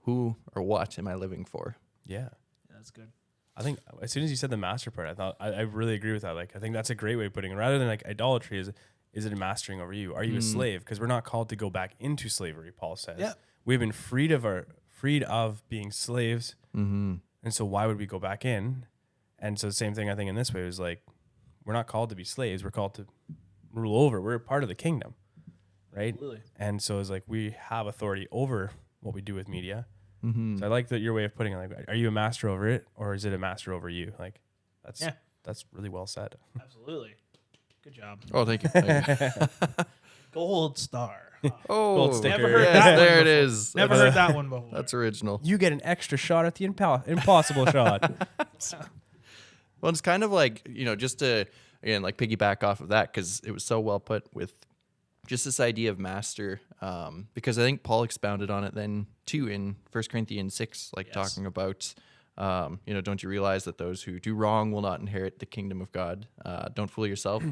who or what am I living for? Yeah. That's good. I think as soon as you said the master part, I thought I really agree with that. Like, I think that's a great way of putting it. Rather than like idolatry, is it mastering over you? Are you a slave? Because we're not called to go back into slavery. Paul says we've been freed of being slaves And so why would we go back in? And so the same thing I think in this way was like, we're not called to be slaves. We're called to rule over. We're a part of the kingdom, right? Absolutely. And so it's like we have authority over what we do with media. Mm-hmm. So I like that your way of putting it. Like, are you a master over it, or is it a master over you? Like, that's really well said. Absolutely. Good job. Oh, thank you. Thank you. Gold star. Oh, Gold sticker. Never heard yes, that one there it before. is. Never heard that one before. That's original. You get an extra shot at the impossible shot. Well, it's kind of like, just to, again, like piggyback off of that, because it was so well put with just this idea of master, because I think Paul expounded on it then too in 1 Corinthians 6, like Yes. talking about, don't you realize that those who do wrong will not inherit the kingdom of God? Don't fool yourselves,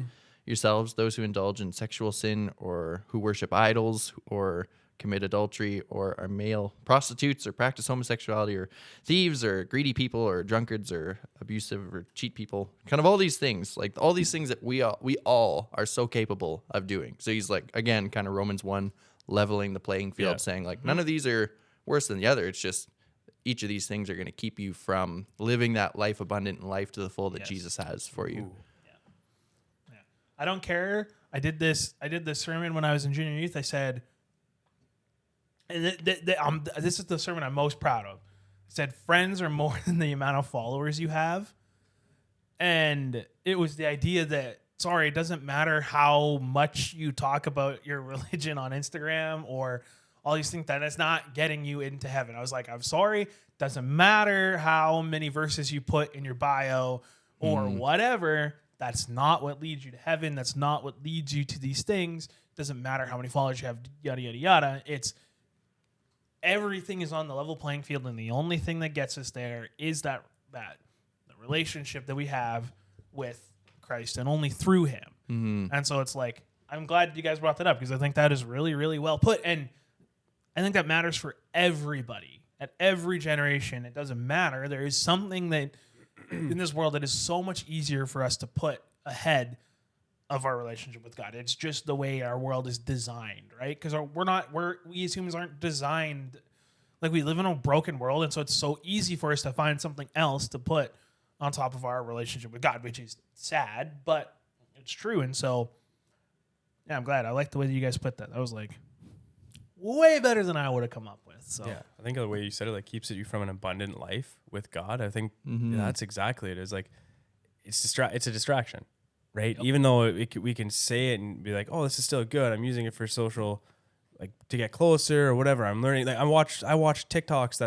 those who indulge in sexual sin or who worship idols or commit adultery or are male prostitutes or practice homosexuality or thieves or greedy people or drunkards or abusive or cheat people, kind of all these things, like all these things that we all are so capable of doing. So he's like, again, kind of Romans 1, leveling the playing field, saying like none of these are worse than the other. It's just each of these things are going to keep you from living that life abundant and life to the full that Yes. Jesus has for you. Ooh. I don't care. I did this sermon when I was in junior youth. I said, and this is the sermon I'm most proud of. I said, friends are more than the amount of followers you have. And it was the idea that, sorry, it doesn't matter how much you talk about your religion on Instagram or all these things, that is not getting you into heaven. I was like, I'm sorry. Doesn't matter how many verses you put in your bio or whatever. That's not what leads you to heaven. That's not what leads you to these things. Doesn't matter how many followers you have, yada, yada, yada. It's everything is on the level playing field, and the only thing that gets us there is that the relationship that we have with Christ, and only through him. Mm-hmm. And so it's like, I'm glad you guys brought that up, because I think that is really, really well put. And I think that matters for everybody at every generation. It doesn't matter. There is something that in this world that is so much easier for us to put ahead of our relationship with God. It's just the way our world is designed, right? Because we as humans aren't designed, like, we live in a broken world, and so it's so easy for us to find something else to put on top of our relationship with God, which is sad, but it's true. And so, yeah, I'm glad. I like the way that you guys put that. That was like way better than I would have come up with. So Yeah, I think the way you said it, like, keeps you from an abundant life with God. I think that's exactly it. Is like it's a distraction, right? Yep. Even though we can say it and be like, oh, this is still good. I'm using it for social, like, to get closer or whatever. I'm learning. Like, I watch TikToks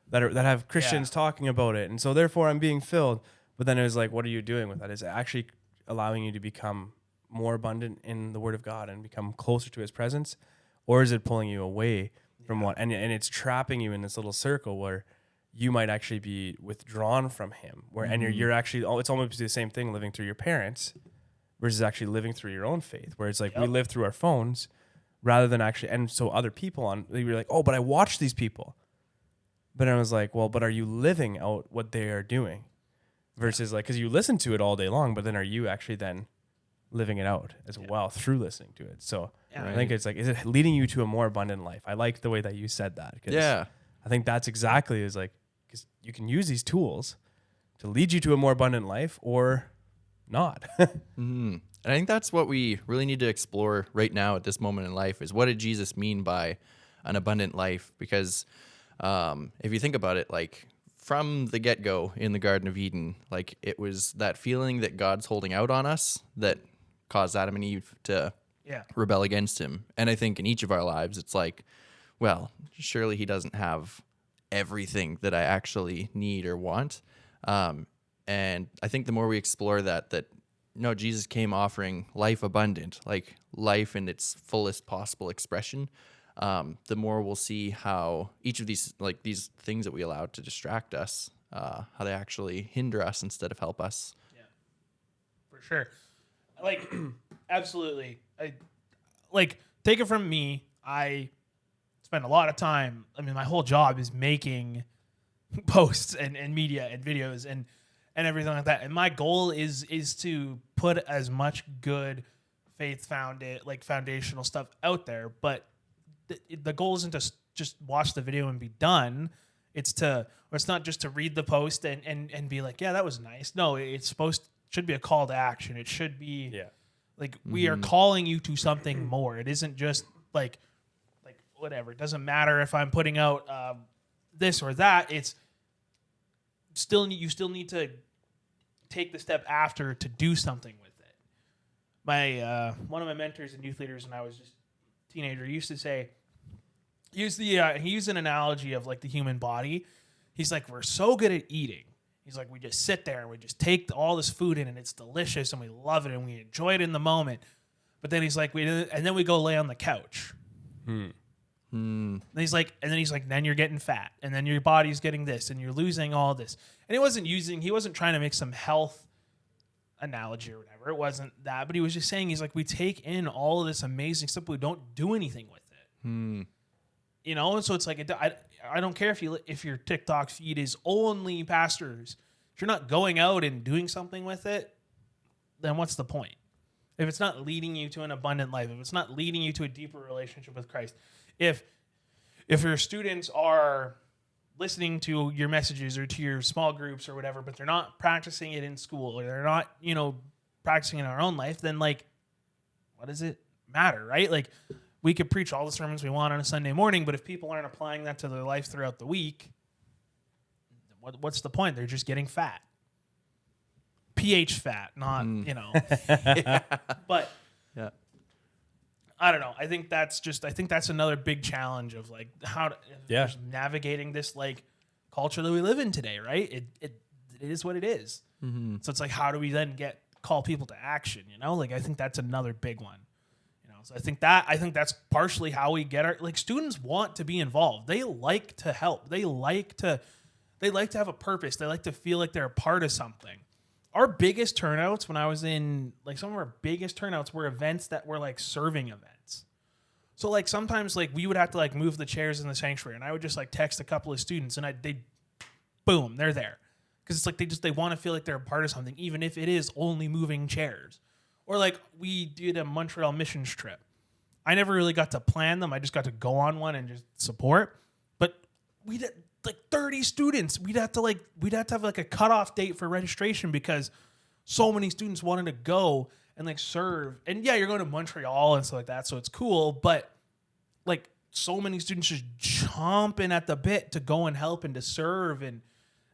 that have Christians talking about it, and so therefore I'm being filled. But then it was like, what are you doing with that? Is it actually allowing you to become more abundant in the Word of God and become closer to His presence, or is it pulling you away from what? And it's trapping you in this little circle where you might actually be withdrawn from Him. Where and you're actually, it's almost the same thing living through your parents versus actually living through your own faith. Where it's like we live through our phones rather than actually, and so other people they were like, oh, but I watch these people. But I was like, well, but are you living out what they are doing? Versus like, because you listen to it all day long, but then are you actually then living it out as well through listening to it? So I think it's like, is it leading you to a more abundant life? I like the way that you said that. Yeah. I think that's exactly is like, because you can use these tools to lead you to a more abundant life or not. And I think that's what we really need to explore right now at this moment in life is, what did Jesus mean by an abundant life? Because if you think about it, like, from the get-go in the Garden of Eden, like, it was that feeling that God's holding out on us that caused Adam and Eve to rebel against him. And I think in each of our lives, it's like, well, surely he doesn't have everything that I actually need or want. And I think the more we explore that no, Jesus came offering life abundant, like life in its fullest possible expression, the more we'll see how each of these, like, these things that we allow to distract us, how they actually hinder us instead of help us. Yeah, for sure. Like, absolutely. Take it from me. I spend a lot of time. I mean, my whole job is making posts and media and videos and everything like that. And my goal is to put as much good faith foundational stuff out there. But the goal isn't to just watch the video and be done. it's not just to read the post and be like, yeah, that was nice. No, should be a call to action. It should be like we are calling you to something more. It isn't just like whatever. It doesn't matter if I'm putting out this or that. It's you still need to take the step after to do something with it. My one of my mentors and youth leaders when I was just a teenager used to say, he used an analogy of like the human body. He's like, we're so good at eating. He's like, we just sit there and we just take all this food in and it's delicious and we love it and we enjoy it in the moment. But then he's like, and then we go lay on the couch. And he's like, then you're getting fat, and then your body's getting this, and you're losing all this. And he wasn't trying to make some health analogy or whatever. It wasn't that, but he was just saying, he's like, we take in all of this amazing stuff, but we don't do anything with it. You know, and so it's like, I don't care if your TikTok feed is only pastors. If you're not going out and doing something with it, then what's the point? If it's not leading you to an abundant life, if it's not leading you to a deeper relationship with Christ, if your students are listening to your messages or to your small groups or whatever, but they're not practicing it in school or they're not, practicing in our own life, then like, what does it matter, right? Like, we could preach all the sermons we want on a Sunday morning, but if people aren't applying that to their life throughout the week, what's the point? They're just getting fat. pH fat, not, But yeah. I don't know. I think that's another big challenge of like just navigating this like culture that we live in today, right? It is what it is. So it's like, how do we then call people to action? Like I think that's another big one. So I think that's partially how we get students want to be involved. They like to help. They like to have a purpose. They like to feel like they're a part of something. Our biggest turnouts when I was in some of our biggest turnouts were events that were like serving events. So like sometimes like we would have to like move the chairs in the sanctuary and I would just like text a couple of students and boom, they're there. Cause it's like they want to feel like they're a part of something, even if it is only moving chairs. Or like we did a Montreal missions trip. I never really got to plan them. I just got to go on one and just support. But we did like 30 students. We'd have to have like a cutoff date for registration because so many students wanted to go and like serve. And yeah, you're going to Montreal and stuff like that, so it's cool. But like so many students just chomping at the bit to go and help and to serve and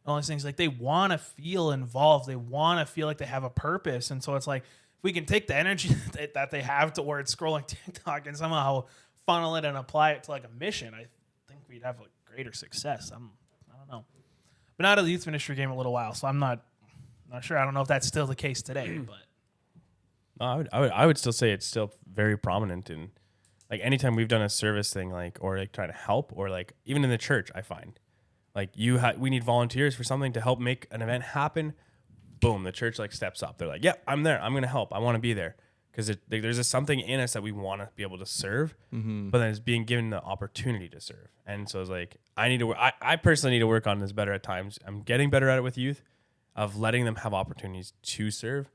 all these things. Like they want to feel involved. They want to feel like they have a purpose. And so it's like, if we can take the energy that they have towards scrolling TikTok and somehow funnel it and apply it to like a mission, I think we'd have like greater success. I don't know. Been out of the youth ministry game a little while, so I'm not sure. I don't know if that's still the case today, but no, I would still say it's still very prominent in like anytime we've done a service thing or like trying to help or like even in the church, I find like we need volunteers for something to help make an event happen. Boom, the church like steps up. They're like, yeah, I'm there. I'm going to help. I want to be there. Because there's something in us that we want to be able to serve, but then it's being given the opportunity to serve. And so it's like, I personally need to work on this better at times. I'm getting better at it with youth, of letting them have opportunities to serve,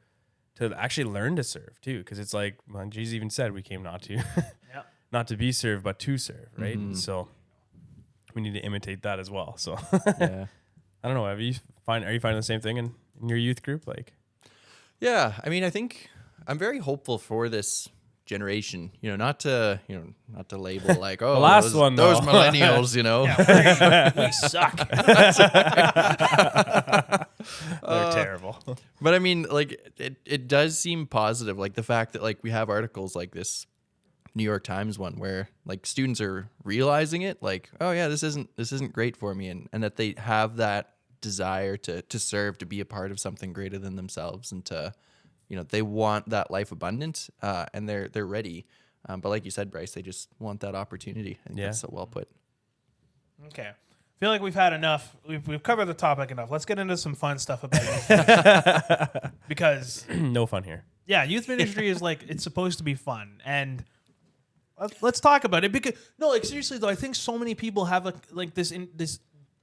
to actually learn to serve too. Because it's like, well, Jesus even said we came not to, not to be served, but to serve, right? So we need to imitate that as well. So yeah. I don't know. Are you finding the same thing in your youth group? Like, yeah, I mean, I think I'm very hopeful for this generation, not to label like, oh, the last those millennials, Yeah, we suck. They're terrible. But I mean, like, it does seem positive, like the fact that like we have articles like this New York Times one where like students are realizing it, like, oh yeah, this isn't great for me, and that they have that desire to serve, to be a part of something greater than themselves, and to they want that life abundant, and they're ready, but like you said, Bryce, they just want that opportunity. I think that's so well put. Okay, I feel like we've had enough. We've covered the topic enough. Let's get into some fun stuff about youth. Because no fun here. Yeah, youth ministry is like, it's supposed to be fun, and let's talk about it. Because seriously though, I think so many people have this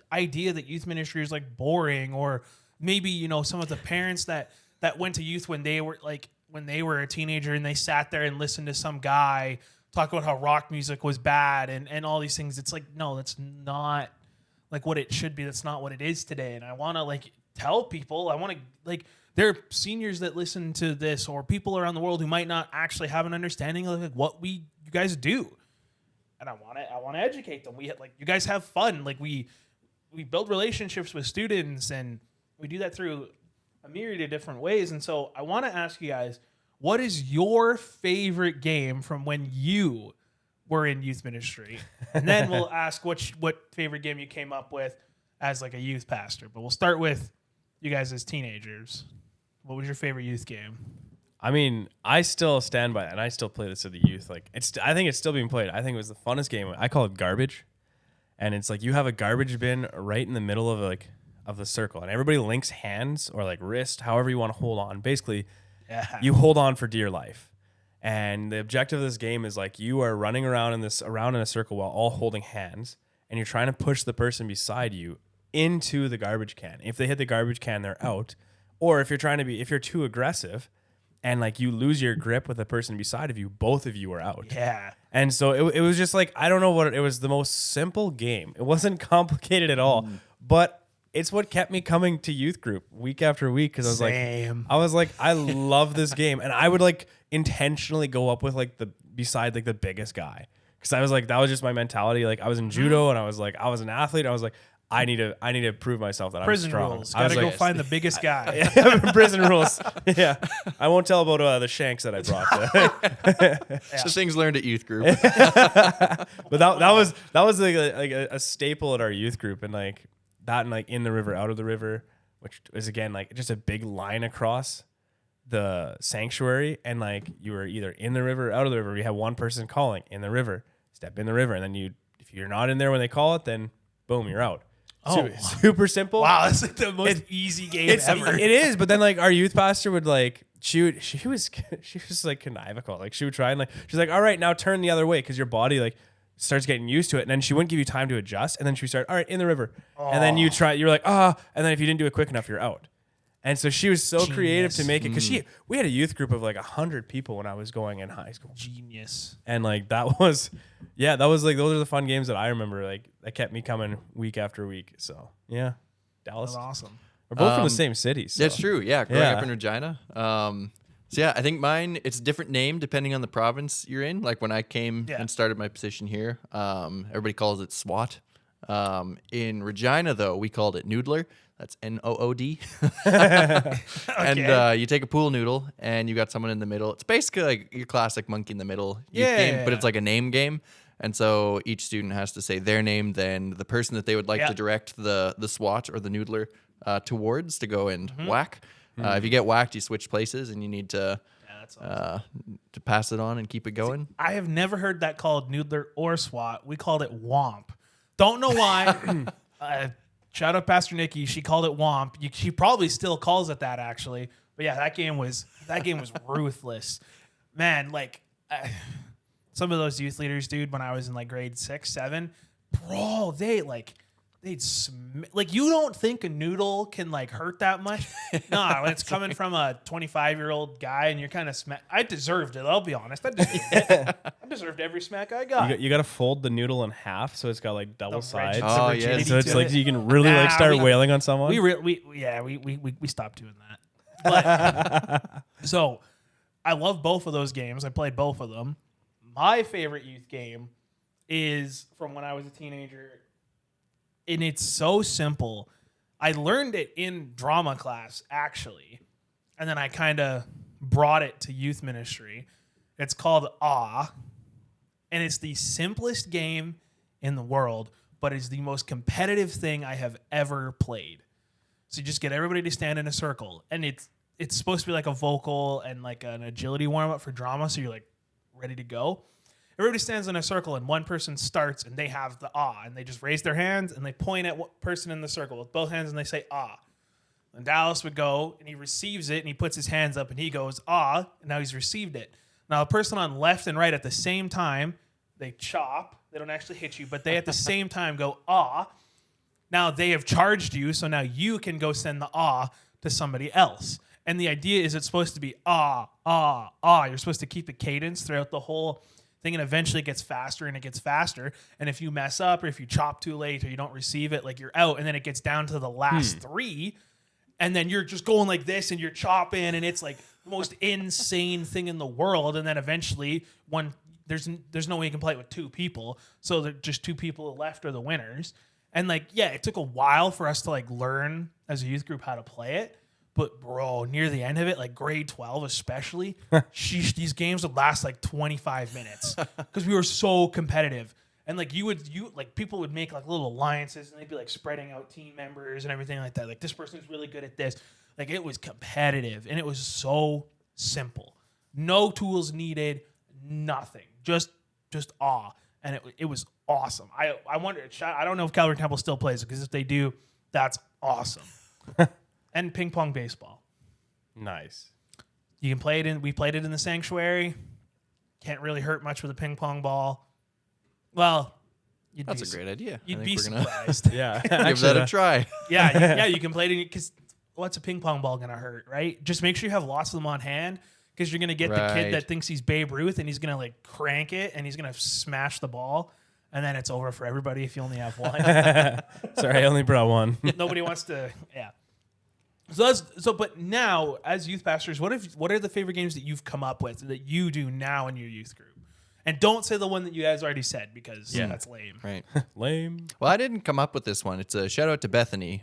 idea that youth ministry is like boring, or maybe some of the parents that went to youth when they were a teenager and they sat there and listened to some guy talk about how rock music was bad and all these things. It's like, no, that's not like what it should be. That's not what it is today. And I want to like tell people, I want to like, there are seniors that listen to this or people around the world who might not actually have an understanding of like what you guys do. And I want to educate them. You guys have fun. Like we build relationships with students, and we do that through a myriad of different ways. And so I want to ask you guys, what is your favorite game from when you were in youth ministry? And then we'll ask what favorite game you came up with as like a youth pastor. But we'll start with you guys as teenagers. What was your favorite youth game? I mean, I still stand by it, and I still play this at the youth. Like, I think it's still being played. I think it was the funnest game. I call it garbage, and it's like you have a garbage bin right in the middle of the circle, and everybody links hands or like wrist, however you want to hold on. Basically, you hold on for dear life. And the objective of this game is like you are running around in a circle while all holding hands, and you're trying to push the person beside you into the garbage can. If they hit the garbage can, they're out. Or if you're too aggressive and like you lose your grip with the person beside of you, both of you are out. Yeah. And so it was just like, I don't know it was the most simple game. It wasn't complicated at all, but it's what kept me coming to youth group week after week. Cause I was like, I love this game. And I would like intentionally go up with like the biggest guy. Cause I was like, that was just my mentality. Like I was in judo and I was an athlete. I was like, I need to prove myself that prison I'm strong. Rules. Gotta go find the biggest guy. Prison rules. Yeah. I won't tell about the shanks that I brought. Just things learned at youth group. But that was like a staple at our youth group, and like that, and like in the river, out of the river, which is again like just a big line across the sanctuary, and like you were either in the river or out of the river. We had one person calling in the river, step in the river, and then if you're not in there when they call it, then boom, you're out. Oh, super simple. Wow, that's like the most easy game ever. It is, but then like our youth pastor would like she was like connivical. Like she would try and like she's like, all right, now turn the other way, because your body like starts getting used to it, and then she wouldn't give you time to adjust, and then she would start, all right, in the river, and then you're like, and then if you didn't do it quick enough, you're out. And so she was so creative to make it, because we had a youth group of like 100 people when I was going in high school. Genius. And like that was like those are the fun games that I remember, like that kept me coming week after week. So yeah, Dallas. That's awesome. We're both from the same city. So. That's true. Yeah, growing up in Regina. So yeah, I think mine, it's a different name depending on the province you're in. Like when I came and started my position here, everybody calls it SWAT. In Regina though, we called it Noodler. That's Nood. And you take a pool noodle and you got someone in the middle. It's basically like your classic monkey in the middle game, but it's like a name game. And so each student has to say their name, then the person that they would like to direct the SWAT or the noodler towards to go and whack. If you get whacked, you switch places and you need to pass it on and keep it going. See, I have never heard that called noodler or SWAT. We called it Womp. Don't know why. Shout out Pastor Nikki. She called it Womp. She probably still calls it that, actually. But yeah, that game was ruthless, man. Like some of those youth leaders, dude. When I was in like grade 6, 7, bro, like you don't think a noodle can like hurt that much? Nah, when it's coming from a 25-year-old guy and you're kind of I deserved it. I'll be honest. I deserved it. I deserved every smack I got. You got to fold the noodle in half so it's got like double sides. Oh yeah. So it's like you can really like start wailing on someone. We stopped doing that. But so I love both of those games. I played both of them. My favorite youth game is from when I was a teenager. And it's so simple. I learned it in drama class, actually. And then I kind of brought it to youth ministry. It's called Awe. And it's the simplest game in the world, but it's the most competitive thing I have ever played. So you just get everybody to stand in a circle. And it's supposed to be like a vocal and like an agility warm-up for drama, so you're like ready to go. Everybody stands in a circle, and one person starts, and they have the ah, and they just raise their hands, and they point at what person in the circle with both hands, and they say ah. And Dallas would go, and he receives it, and he puts his hands up, and he goes ah, and now he's received it. Now, a person on left and right at the same time, they chop. They don't actually hit you, but they at the same time go ah. Now, they have charged you, so now you can go send the ah to somebody else. And the idea is it's supposed to be ah, ah, ah. You're supposed to keep the cadence throughout the whole thing, and eventually it gets faster and it gets faster. And if you mess up or if you chop too late or you don't receive it, like you're out. And then it gets down to the last 3, and then you're just going like this and you're chopping, and it's like the most insane thing in the world. And then eventually there's no way you can play it with 2 people. So there's just 2 people left are the winners. And like, yeah, it took a while for us to like learn as a youth group how to play it. But bro, near the end of it, like grade 12 especially, these games would last like 25 minutes because we were so competitive. And like people would make like little alliances, and they'd be like spreading out team members and everything like that. Like, this person's really good at this. Like, it was competitive, and it was so simple. No tools needed, nothing. Just awe. And it was awesome. I wonder, I don't know if Calvary Temple still plays it, because if they do, that's awesome. And ping pong baseball. Nice. You can play it we played it in the sanctuary. Can't really hurt much with a ping pong ball. Well, that's a great idea. You'd be surprised. Yeah. Give that a try. Yeah, you can play it because what's a ping pong ball gonna hurt, right? Just make sure you have lots of them on hand, because you're gonna get the kid that thinks he's Babe Ruth, and he's gonna like crank it, and he's gonna smash the ball, and then it's over for everybody if you only have one. Sorry, I only brought one. Nobody wants to. Yeah. But now, as youth pastors, what are the favorite games that you've come up with that you do now in your youth group? And don't say the one that you guys already said, because that's lame. Right. Lame. Well, I didn't come up with this one. It's a shout out to Bethany,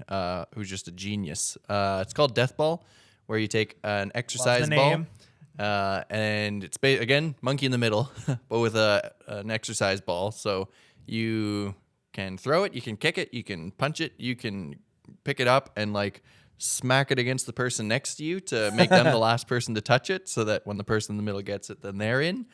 who's just a genius. It's called Death Ball, where you take an exercise ball, and it's again monkey in the middle, but with an exercise ball. So you can throw it, you can kick it, you can punch it, you can pick it up and like smack it against the person next to you to make them the last person to touch it, so that when the person in the middle gets it, then they're in.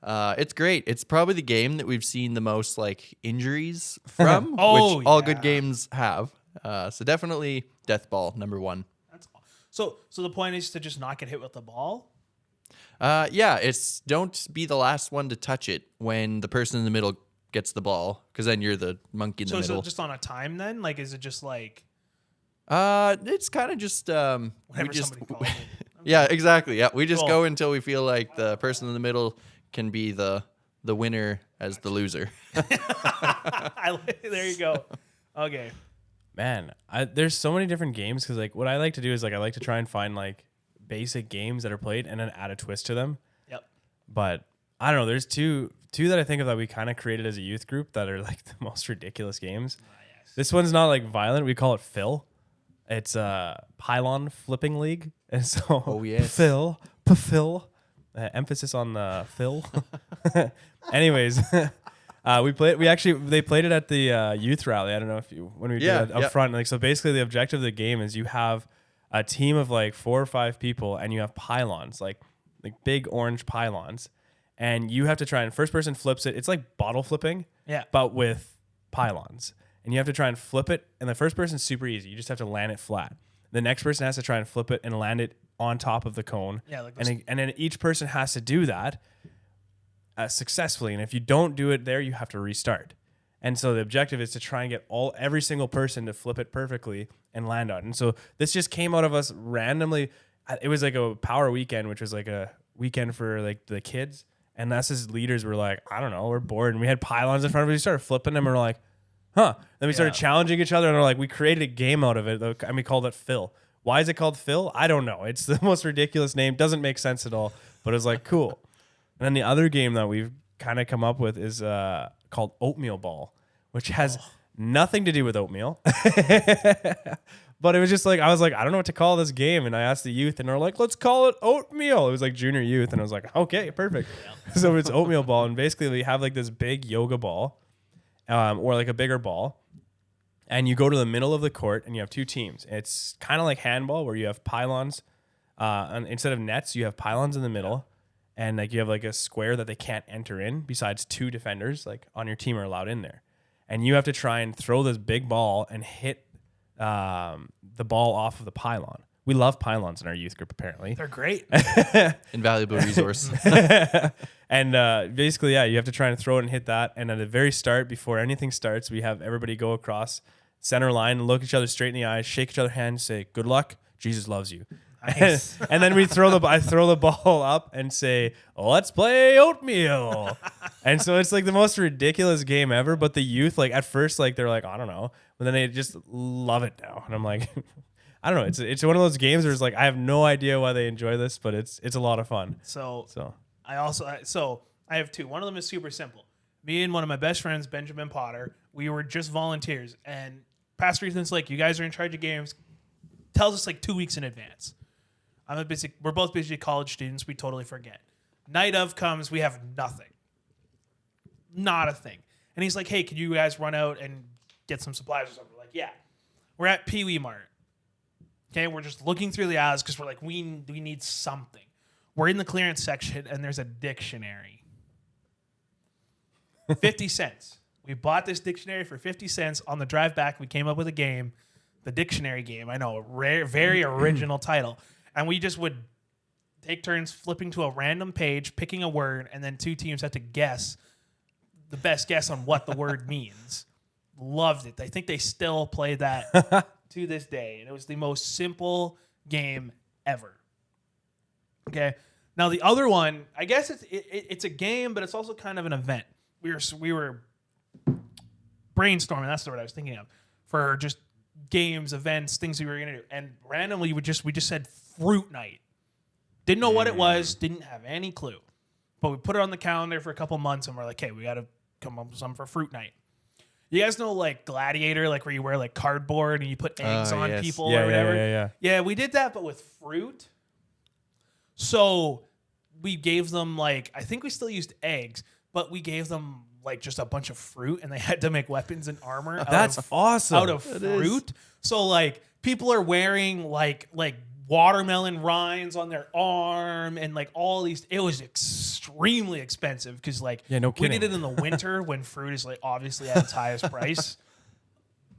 It's great. It's probably the game that we've seen the most like injuries from, which all good games have. So definitely Death Ball, number 1. That's so the point is to just not get hit with the ball. It's don't be the last one to touch it when the person in the middle gets the ball, because then you're the monkey in the middle. So is it just on a time then? Like, is it just like? It's kind of just Whatever somebody calls it. Yeah, exactly. Yeah, we just go until we feel like the person in the middle can be the winner as the loser. There you go. Okay. Man, there's so many different games, because like what I like to do is like I like to try and find like basic games that are played and then add a twist to them. Yep. But I don't know. There's two that I think of that we kind of created as a youth group that are like the most ridiculous games. Yes. This one's not like violent. We call it Phil. It's a pylon flipping league, and so Phil. Emphasis on the Phil. Anyways, they played it at the youth rally. I don't know when we did it up front. Like, so basically the objective of the game is you have a team of like 4 or 5 people, and you have pylons, like big orange pylons, and you have to try and first person flips it. It's like bottle flipping, but with pylons. And you have to try and flip it, and the first person's super easy. You just have to land it flat. The next person has to try and flip it and land it on top of the cone. Yeah, and then each person has to do that successfully. And if you don't do it there, you have to restart. And so the objective is to try and get every single person to flip it perfectly and land on it. And so this just came out of us randomly. It was like a power weekend, which was like a weekend for like the kids. And us as leaders were like, I don't know, we're bored. And we had pylons in front of us. We started flipping them, and we're like, huh. Then we started challenging each other, and we're like, we created a game out of it, and we called it Phil. Why is it called Phil? I don't know. It's the most ridiculous name. Doesn't make sense at all, but it was like, cool. And then the other game that we've kind of come up with is called Oatmeal Ball, which has nothing to do with oatmeal. But it was just like, I was like, I don't know what to call this game. And I asked the youth, and they're like, let's call it Oatmeal. It was like junior youth. And I was like, okay, perfect. So it's Oatmeal Ball. And basically we have like this big yoga ball, or like a bigger ball. And you go to the middle of the court, and you have 2 teams. It's kind of like handball, where you have pylons. And instead of nets, you have pylons in the middle. And like you have like a square that they can't enter in, besides 2 defenders like on your team are allowed in there. And you have to try and throw this big ball and hit the ball off of the pylon. We love pylons in our youth group, apparently. They're great. Invaluable resource. And basically, you have to try and throw it and hit that. And at the very start, before anything starts, we have everybody go across center line, look each other straight in the eyes, shake each other's hands, say, good luck, Jesus loves you. Nice. And then I throw the ball up and say, let's play oatmeal. And so it's like the most ridiculous game ever. But the youth, like at first, like they're like, I don't know, but then they just love it now. And I'm like, I don't know. It's one of those games where it's like I have no idea why they enjoy this, but it's a lot of fun. So I have two. One of them is super simple. Me and one of my best friends, Benjamin Potter, we were just volunteers, and Pastor Ethan's like, "You guys are in charge of games." Tells us like 2 weeks in advance. We're both busy college students. We totally forget. Night of comes, we have nothing. Not a thing. And he's like, hey, can you guys run out and get some supplies or something? We're like, yeah. We're at Pee Wee Mart. Okay, we're just looking through the aisles because we're like, we need something. We're in the clearance section, and there's a dictionary. 50 cents. We bought this dictionary for 50 cents. On the drive back, we came up with a game, the dictionary game. I know, a rare, very original title. And we just would take turns flipping to a random page, picking a word, and then two teams had to guess the best guess on what the word means. Loved it. I think they still play that to this day. And it was the most simple game ever. Okay. Now the other one, I guess it's a game, but it's also kind of an event. We were brainstorming. That's the word I was thinking of for just games, events, things we were gonna do. And randomly we just said fruit night. Didn't know what it was. Didn't have any clue. But we put it on the calendar for a couple months, and we're like, hey, we got to come up with something for fruit night. You guys know like Gladiator, like where you wear like cardboard and you put eggs on people or whatever? Yeah, we did that, but with fruit. So we gave them like, I think we still used eggs, but we gave them like just a bunch of fruit, and they had to make weapons and armor. Awesome. Out of fruit. So like people are wearing like watermelon rinds on their arm and like all these. It was extremely expensive because like no we did it in the winter when fruit is like obviously at its highest price.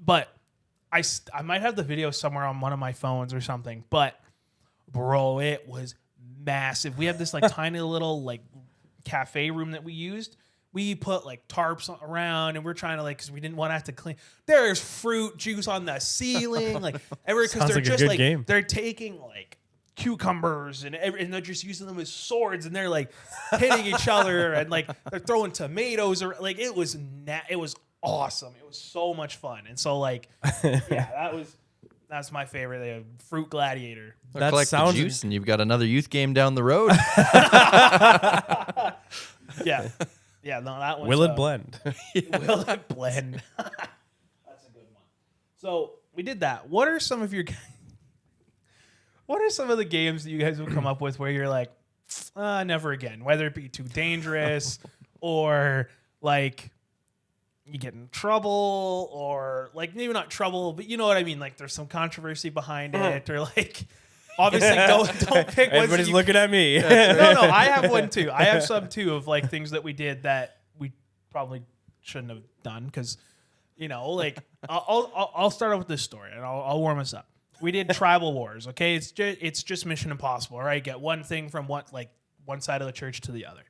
But I might have the video somewhere on one of my phones or something. But bro, it was massive. We have this like tiny little like cafe room that we used. We put like tarps around, and we're trying to like, because we didn't want to have to clean. There's fruit juice on the ceiling, like everywhere, because they're just like game. They're taking like cucumbers and they're just using them as swords, and they're like hitting each other, and like they're throwing tomatoes, or like it was awesome. It was so much fun, and so like that's my favorite. They have Fruit Gladiator. That collect the juice, and you've got another youth game down the road. Yeah, no, that one. Will it blend? Will it blend? That's a good one. So we did that. What are some of the games that you guys have come up with where you're like, never again? Whether it be too dangerous, or like you get in trouble, or like maybe not trouble, but you know what I mean. Like there's some controversy behind it, or like. Obviously, don't pick one. Everybody's looking at me. No, I have one too. I have some too of like things that we did that we probably shouldn't have done because, you know, like I'll start off with this story and I'll warm us up. We did Tribal Wars. Okay, it's just Mission Impossible. Right, get one thing from one side of the church to the other.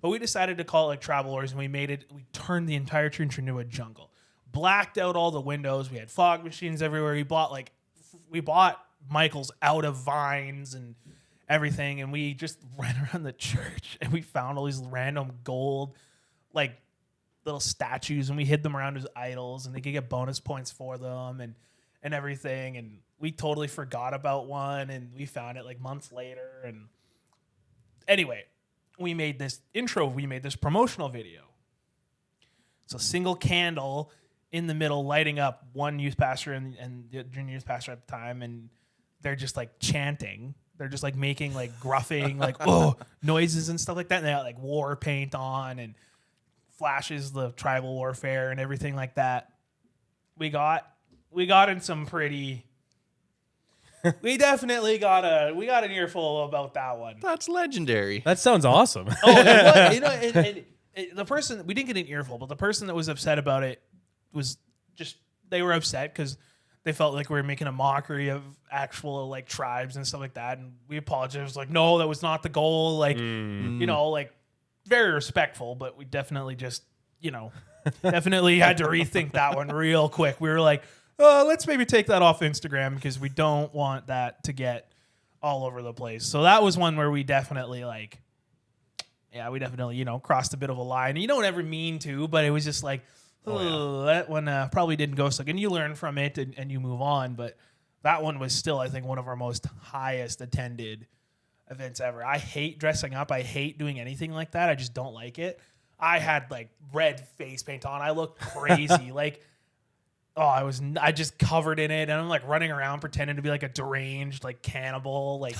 But we decided to call it like Tribal Wars, and we turned the entire church into a jungle. Blacked out all the windows. We had fog machines everywhere. We bought Michael's out of vines and everything, and we just ran around the church and we found all these random gold like little statues, and we hid them around as idols, and they could get bonus points for them and everything. And we totally forgot about one, and we found it like months later. And anyway, we made this promotional video. It's a single candle in the middle lighting up, one youth pastor and the junior youth pastor at the time, and they're just like chanting. They're just like making like gruffing, like noises and stuff like that. And they got like war paint on and flashes the tribal warfare and everything like that. We got in some pretty. We definitely got an earful about that one. That's legendary. That sounds awesome. And the person, we didn't get an earful, but the person that was upset about it was just, they were upset because they felt like we were making a mockery of actual like tribes and stuff like that. And we apologized. Like, no, that was not the goal. Like, you know, like very respectful, but we definitely just, you know, definitely had to rethink that one real quick. We were like, let's maybe take that off Instagram because we don't want that to get all over the place. So that was one where we definitely like Yeah, we definitely, crossed a bit of a line. You don't ever mean to, but it was just like, that one probably didn't go so good. And you learn from it and you move on. But that one was still, I think, one of our most highest attended events ever. I hate dressing up. I hate doing anything like that. I just don't like it. I had like red face paint on. I looked crazy. I just covered in it, and I'm like running around pretending to be like a deranged like cannibal. Like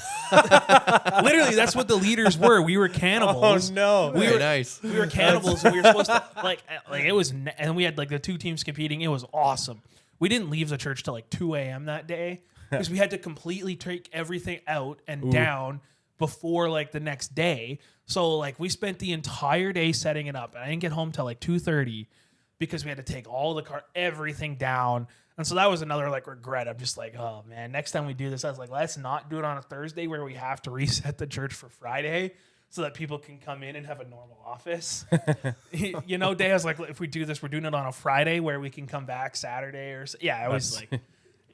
literally, that's what the leaders were. We were cannibals. Oh no, Very nice. We were cannibals, and we were supposed to like it was, and we had like the two teams competing. It was awesome. We didn't leave the church till like 2 a.m. that day because we had to completely take everything out and down before like the next day. So like we spent the entire day setting it up, and I didn't get home till like 2:30. Because we had to take all everything down. And so that was another like regret. I'm just like, oh man, next time we do this, I was like, let's not do it on a Thursday where we have to reset the church for Friday so that people can come in and have a normal office. Day, I was like, if we do this, we're doing it on a Friday where we can come back Saturday I was like,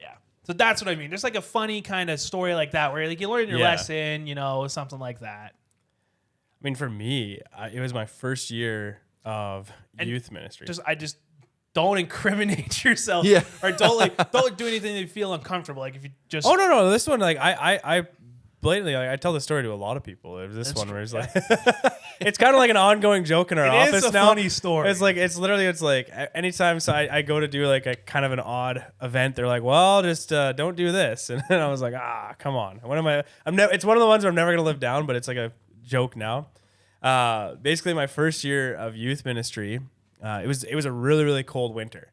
yeah. So that's what I mean. There's like a funny kind of story like that where like you learn your lesson, something like that. I mean, for me, it was my first year of youth ministry. I just don't incriminate yourself. Yeah. Or don't do anything that you feel uncomfortable. Like if you just. Oh no, this one like I blatantly like, I tell the story to a lot of people. It was this one where it's like it's kind of like an ongoing joke in our office now. It's a funny story. It's like it's like anytime I go to do like a kind of an odd event, they're like, well, just don't do this, and I was like, come on. It's one of the ones where I'm never gonna live down, but it's like a joke now. Basically my first year of youth ministry, it was a really, really cold winter,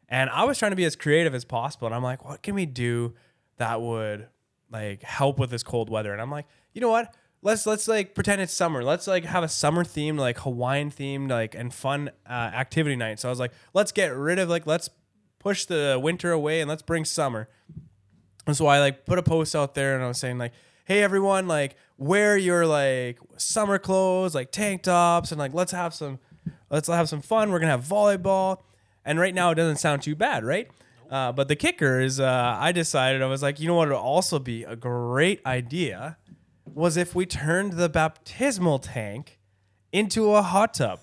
and I was trying to be as creative as possible. And I'm like, what can we do that would like help with this cold weather? And I'm like, you know what? Let's like pretend it's summer. Let's like have a summer themed, like Hawaiian themed, like and fun activity night. So I was like, let's get rid of let's push the winter away and let's bring summer. And so I like put a post out there and I was saying like, hey everyone, like wear your like summer clothes, like tank tops, and like let's have some fun. We're gonna have volleyball. And right now it doesn't sound too bad, right? But the kicker is I was like, you know what would also be a great idea was if we turned the baptismal tank into a hot tub.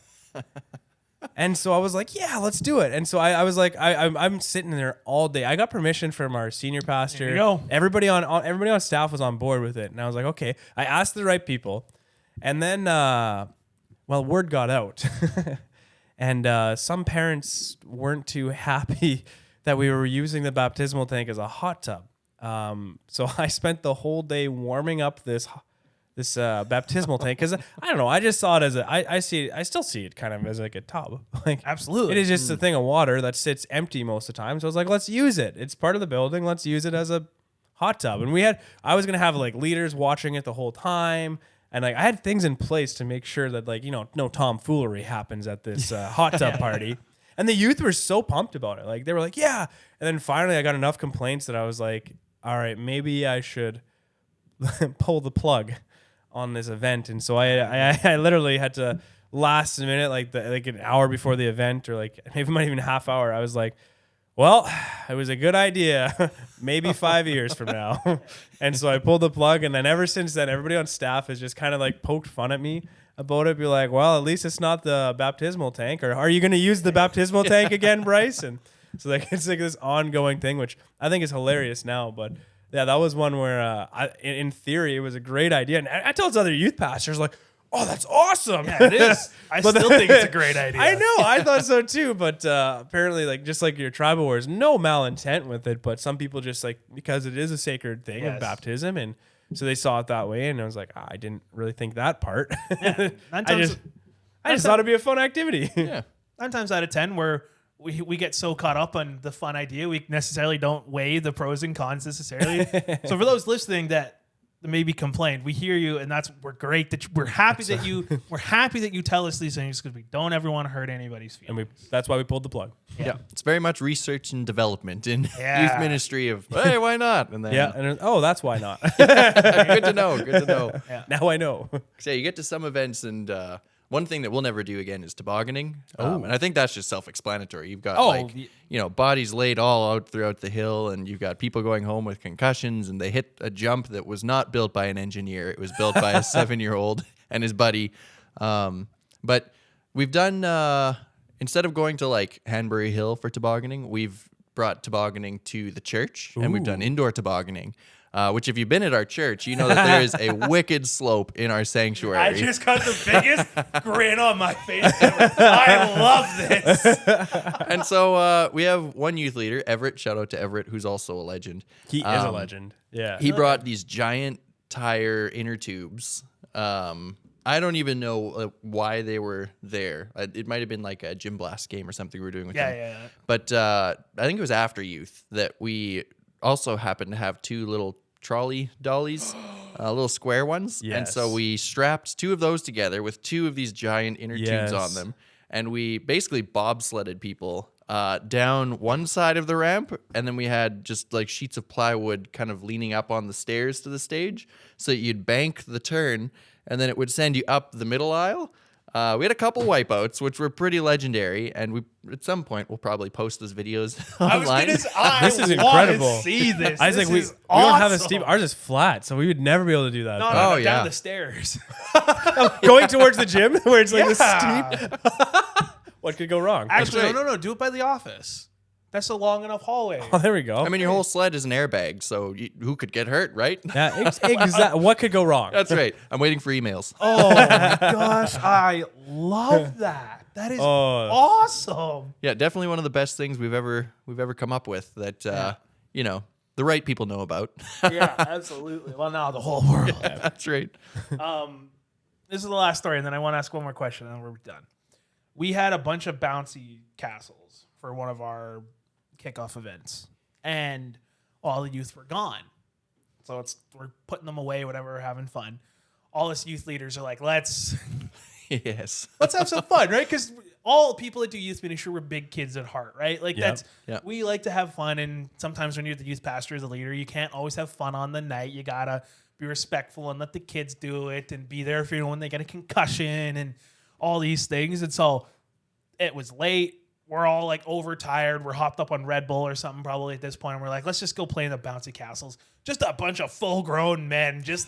And so I was like, yeah, let's do it. And so I was like, I'm sitting there all day. I got permission from our senior pastor. There you go. Everybody on staff was on board with it. And I was like, okay. I asked the right people. And then, word got out. And some parents weren't too happy that we were using the baptismal tank as a hot tub. So I spent the whole day warming up this baptismal tank because I don't know. I just saw it as I still see it kind of as like a tub. Like absolutely, it is just a thing of water that sits empty most of the time. So I was like, let's use it. It's part of the building. Let's use it as a hot tub. And I was gonna have like leaders watching it the whole time, and like I had things in place to make sure that like no tomfoolery happens at this hot tub party. And the youth were so pumped about it. Like they were like, yeah. And then finally, I got enough complaints that I was like, all right, maybe I should pull the plug on this event. And so I literally had to last minute, like an hour before the event, or like maybe not even a half hour. I was like, well, it was a good idea. Maybe 5 years from now. And so I pulled the plug, and then ever since then, everybody on staff has just kind of like poked fun at me about it. Be like, well, at least it's not the baptismal tank. Or are you going to use the baptismal tank again, Bryce? And so like it's like this ongoing thing, which I think is hilarious now. But yeah, that was one where in theory it was a great idea. And I told other youth pastors like, oh, that's awesome. Yeah, it is. I still think it's a great idea. I know. I thought so too. But apparently, like just like your tribal wars, no malintent with it. But some people just like, because it is a sacred thing of baptism. And so they saw it that way. And I was like, I didn't really think that part. Yeah. I just thought it'd be a fun activity. Yeah. 9 times out of 10 where we get so caught up on the fun idea, we necessarily don't weigh the pros and cons necessarily. So for those listening that maybe complained, we hear you, and we're happy that you tell us these things, because we don't ever want to hurt anybody's feelings. And that's why we pulled the plug. Yeah. It's very much research and development in youth ministry of, hey, why not? And then that's why not. good to know. Yeah. Now I know. So you get to some events, and one thing that we'll never do again is tobogganing. And I think that's just self-explanatory. You've got bodies laid all out throughout the hill, and you've got people going home with concussions, and they hit a jump that was not built by an engineer. It was built by a 7-year-old and his buddy. But we've done, instead of going to like Hanbury Hill for tobogganing, we've brought tobogganing to the church, and we've done indoor tobogganing. Which, if you've been at our church, you know that there is a wicked slope in our sanctuary. I just got the biggest grin on my face. I love this. And so we have one youth leader, Everett. Shout out to Everett, who's also a legend. He is a legend. Yeah. He brought these giant tire inner tubes. I don't even know why they were there. It might have been like a gym blast game or something we were doing with them. Yeah. But I think it was after youth that we also happened to have two little trolley dollies, little square ones. Yes. And so we strapped two of those together with two of these giant inner tubes on them. And we basically bobsledded people down one side of the ramp. And then we had just like sheets of plywood kind of leaning up on the stairs to the stage. So you'd bank the turn and then it would send you up the middle aisle. We had a couple wipeouts, which were pretty legendary, and we at some point we'll probably post those videos online. This is incredible. See this. I was like, we don't have a steep. Ours is flat, so we would never be able to do that. No, down the stairs. Going towards the gym where it's like Yeah. this steep. What could go wrong? Actually, right. no. Do it by the office. That's a long enough hallway. Oh, there we go. I mean, your whole sled is an airbag, so who could get hurt, right? Yeah, exactly. What could go wrong? That's right. I'm waiting for emails. Oh my gosh, I love that. That is awesome. Yeah, definitely one of the best things we've ever come up with that you know, the right people know about. Yeah, absolutely. Well, now the whole world. That's right. This is the last story, and then I want to ask one more question, and then we're done. We had a bunch of bouncy castles for one of our kickoff events, and all the youth were gone. So we're putting them away, whatever, we're having fun. All us youth leaders are like, let's Yes. have some fun, right? Because all people that do youth ministry, we're big kids at heart, right? Like Yep. we like to have fun, and sometimes when you're the youth pastor as a leader, you can't always have fun on the night. You gotta be respectful and let the kids do it, and be there for when they get a concussion and all these things. And so it was late. We're all like overtired. We're hopped up on Red Bull or something probably at this point. And we're like, let's just go play in the bouncy castles. Just a bunch of full grown men, just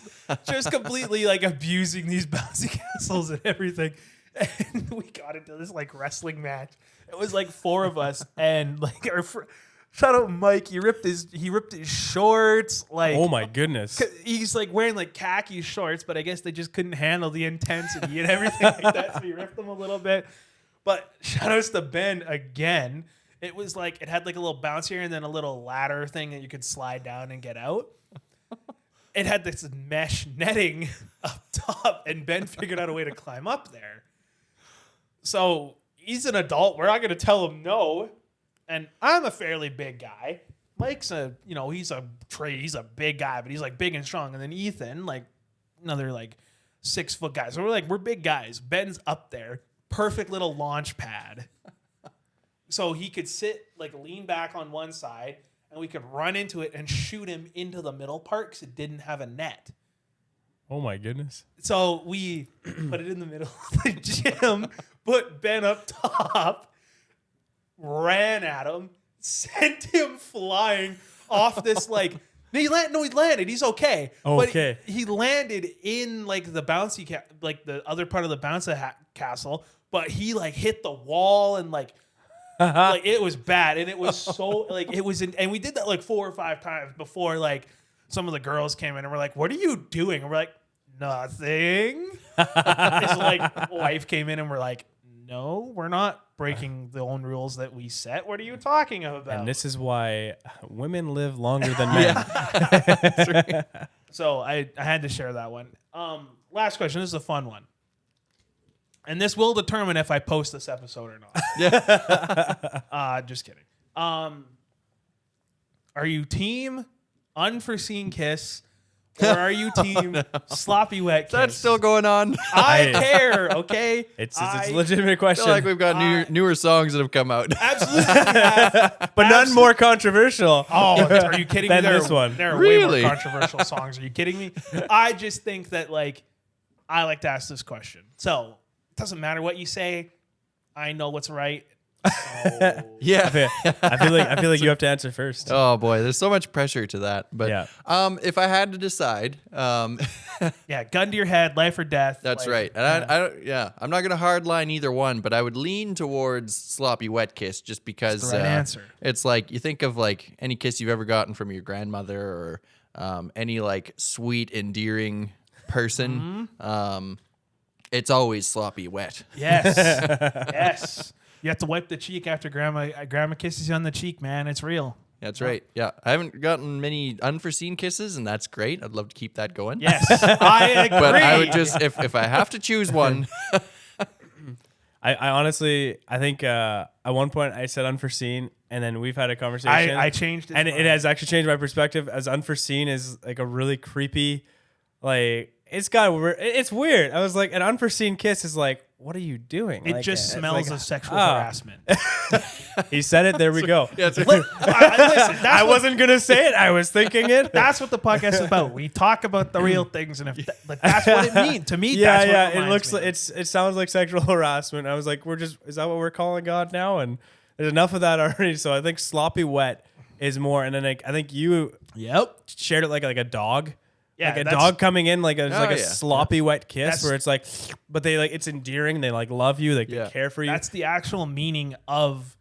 completely like abusing these bouncy castles and everything. And we got into this like wrestling match. It was like four of us, and like shout out Mike. He ripped his shorts. Like, Oh my goodness. he's like wearing like khaki shorts, but I guess they just couldn't handle the intensity and everything like that. So he ripped them a little bit. But shout outs to Ben again. It was like, it had like a little bounce here and then a little ladder thing that you could slide down and get out. It had this mesh netting up top, and Ben figured out a way to climb up there. So he's an adult. We're not going to tell him no. And I'm a fairly big guy. Mike's he's a big guy, but he's like big and strong. And then Ethan, like another like 6 foot guy. So we're big guys. Ben's up there. Perfect little launch pad. So he could lean back on one side, and we could run into it and shoot him into the middle part because it didn't have a net. Oh my goodness. So we put it in the middle of the gym, put Ben up top, ran at him, sent him flying off this like. He landed. He's okay. Okay. But he landed in like the bouncy the other part of the bouncy castle, but he like hit the wall and like it was bad, and it was so like it was and we did that like 4 or 5 times before like some of the girls came in and were like, "What are you doing?" And we're like, "Nothing." His like wife came in and we're like, "No, we're not breaking the own rules that we set. What are you talking about?" And this is why women live longer than men. Right. So I had to share that one. Last question. This is a fun one. And this will determine if I post this episode or not. Yeah. Just kidding. Are you team unforeseen kiss, or are you team sloppy wet kiss? That's still going on. I care, okay? It's a legitimate I question. feel like we've got newer songs that have come out. Absolutely. Have. but none more controversial. Oh, are you kidding me? Than this one. There are Really? way more controversial songs. Are you kidding me? I just think that, like, I like to ask this question. So, it doesn't matter what you say. I know what's right. Yeah. I feel like you have to answer first. Oh boy, there's so much pressure to that. But Yeah. if I had to decide, Yeah, gun to your head, life or death. that's like, right. And I don't, I'm not gonna hard line either one, but I would lean towards sloppy wet kiss just because the right answer. It's like you think of like any kiss you've ever gotten from your grandmother or any like sweet, endearing person. It's always sloppy wet. Yes. Yes. You have to wipe the cheek after grandma kisses you on the cheek, man. It's real. That's right. Yeah. I haven't gotten many unforeseen kisses, and that's great. I'd love to keep that going. Yes. I agree. But I would just, if I have to choose one. I honestly, I think at one point I said unforeseen, and then we've had a conversation. I changed it. And it has actually changed my perspective, as unforeseen is like a really creepy, like, it's weird. I was like, an unforeseen kiss is like, what are you doing? It like, just it's smells like, of sexual harassment. He said it. There we go. Yeah, that's right. Listen, I wasn't gonna say it. I was thinking it. That's what the podcast is about. We talk about the real things, and if that's what it means to me. Yeah, that's what yeah. it It reminds looks me like of. it sounds like sexual harassment. I was like, is that what we're calling God now? And there's enough of that already. So I think sloppy wet is more. And then I think you shared it like a dog. Yeah, like a that's- dog coming in, like a yeah. sloppy wet kiss, That's- where it's like, but they like, it's endearing. They like love you. Like Yeah. they care for you. That's the actual meaning of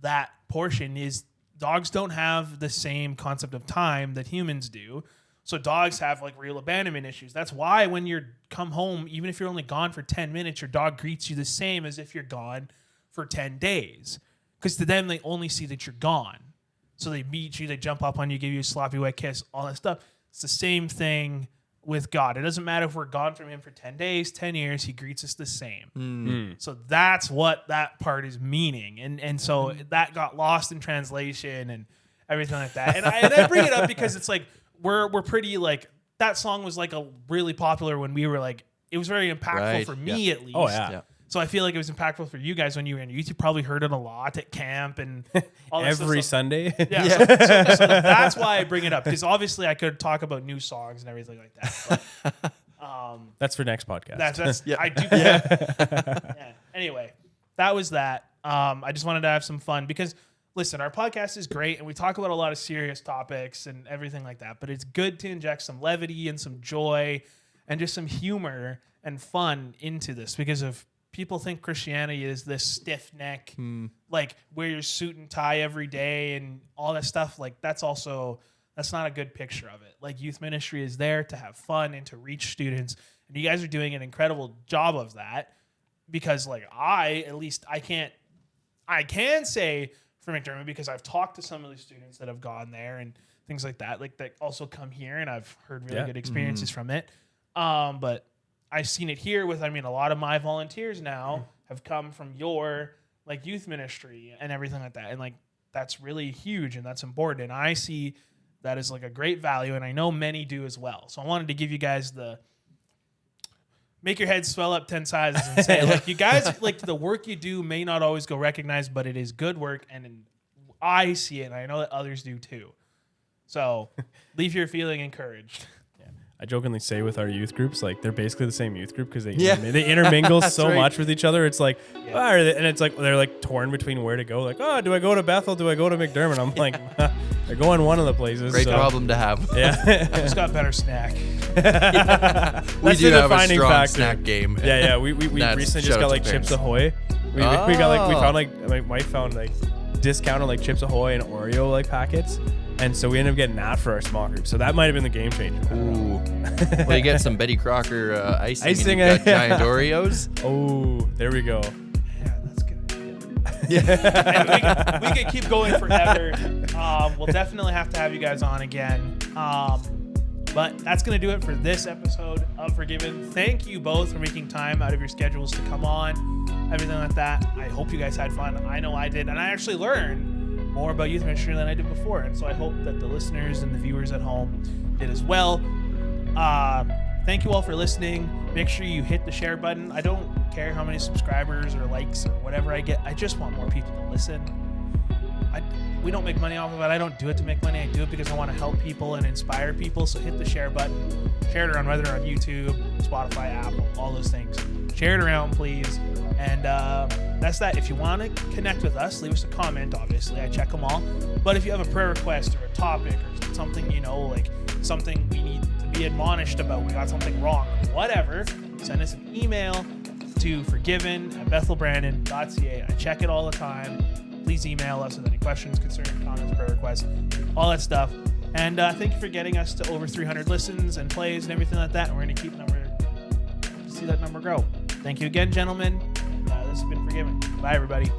that portion. Is dogs don't have the same concept of time that humans do. So dogs have like real abandonment issues. That's why when you come home, even if you're only gone for 10 minutes, your dog greets you the same as if you're gone for 10 days. Because to them, they only see that you're gone. So they meet you, they jump up on you, give you a sloppy wet kiss, all that stuff. It's the same thing with God. It doesn't matter if we're gone from him for 10 days, 10 years, he greets us the same. So that's what that part is meaning. And so that got lost in translation and everything like that. And I bring it up because it's like, we're pretty like, that song was like a really popular when we were like, it was very impactful Right, for me at least. Oh, yeah. Yeah. So I feel like it was impactful for you guys when you were in youth. You probably heard it a lot at camp and all that every stuff. Sunday. Yeah, so that's why I bring it up, because obviously I could talk about new songs and everything like that. But, That's for next podcast. that's I do. Yeah. Anyway, that was that. I just wanted to have some fun because, listen, our podcast is great and we talk about a lot of serious topics and everything like that. But it's good to inject some levity and some joy and just some humor and fun into this, because if people think Christianity is this stiff neck, like wear your suit and tie every day and all that stuff, like that's not a good picture of it. Like youth ministry is there to have fun and to reach students. And you guys are doing an incredible job of that, because like I can say for McDermott, because I've talked to some of the students that have gone there and things like that also come here, and I've heard really good experiences from it. But I've seen it here with, a lot of my volunteers now have come from your like youth ministry and everything like that. And like, that's really huge and that's important. And I see that as like a great value, and I know many do as well. So I wanted to give you guys make your head swell up 10 sizes and say, like, you guys, like the work you do may not always go recognized, but it is good work. And I see it, and I know that others do too. So leave here feeling encouraged. I jokingly say with our youth groups, like they're basically the same youth group because they Yeah. they intermingle so right. much with each other. It's like, and it's like they're like torn between where to go. Like, oh, do I go to Bethel? Do I go to McDermott? I'm like, they're going one of the places. Great so. problem to have. Yeah, Just got better snack. We That's do the have a defining strong factor. snack game. yeah. We That's- recently shout just got out like to Chips parents. Ahoy. We found like Oh. my wife found like discounted like Chips Ahoy and Oreo like packets, and so we ended up getting that for our small group. So that might have been the game changer. I don't know. Ooh. Well, you get some Betty Crocker icing. Icing, and you've got yeah. giant Oreos. Oh, there we go. Yeah, that's good. And we could keep going forever. We'll definitely have to have you guys on again. But that's going to do it for this episode of Forgiven. Thank you both for making time out of your schedules to come on, everything like that. I hope you guys had fun. I know I did. And I actually learned more about youth ministry than I did before. And so I hope that the listeners and the viewers at home did as well. Thank you all for listening. Make sure you hit the share button. I don't care how many subscribers or likes or whatever I get. I just want more people to listen. we don't make money off of it. I don't do it to make money. I do it because I want to help people and inspire people. So hit the share button. Share it around, whether on YouTube, Spotify, Apple, all those things. Share it around, please. And that's that. If you want to connect with us, leave us a comment, obviously. I check them all. But if you have a prayer request or a topic or something, like something we need to be admonished about, we got something wrong, whatever, send us an email to forgiven@bethelbrandon.ca. I check it all the time. Please email us with any questions, concerns, comments, prayer requests, all that stuff. And thank you for getting us to over 300 listens and plays and everything like that. And we're going to keep see that number grow. Thank you again, gentlemen. This has been Forgiven. Bye, everybody.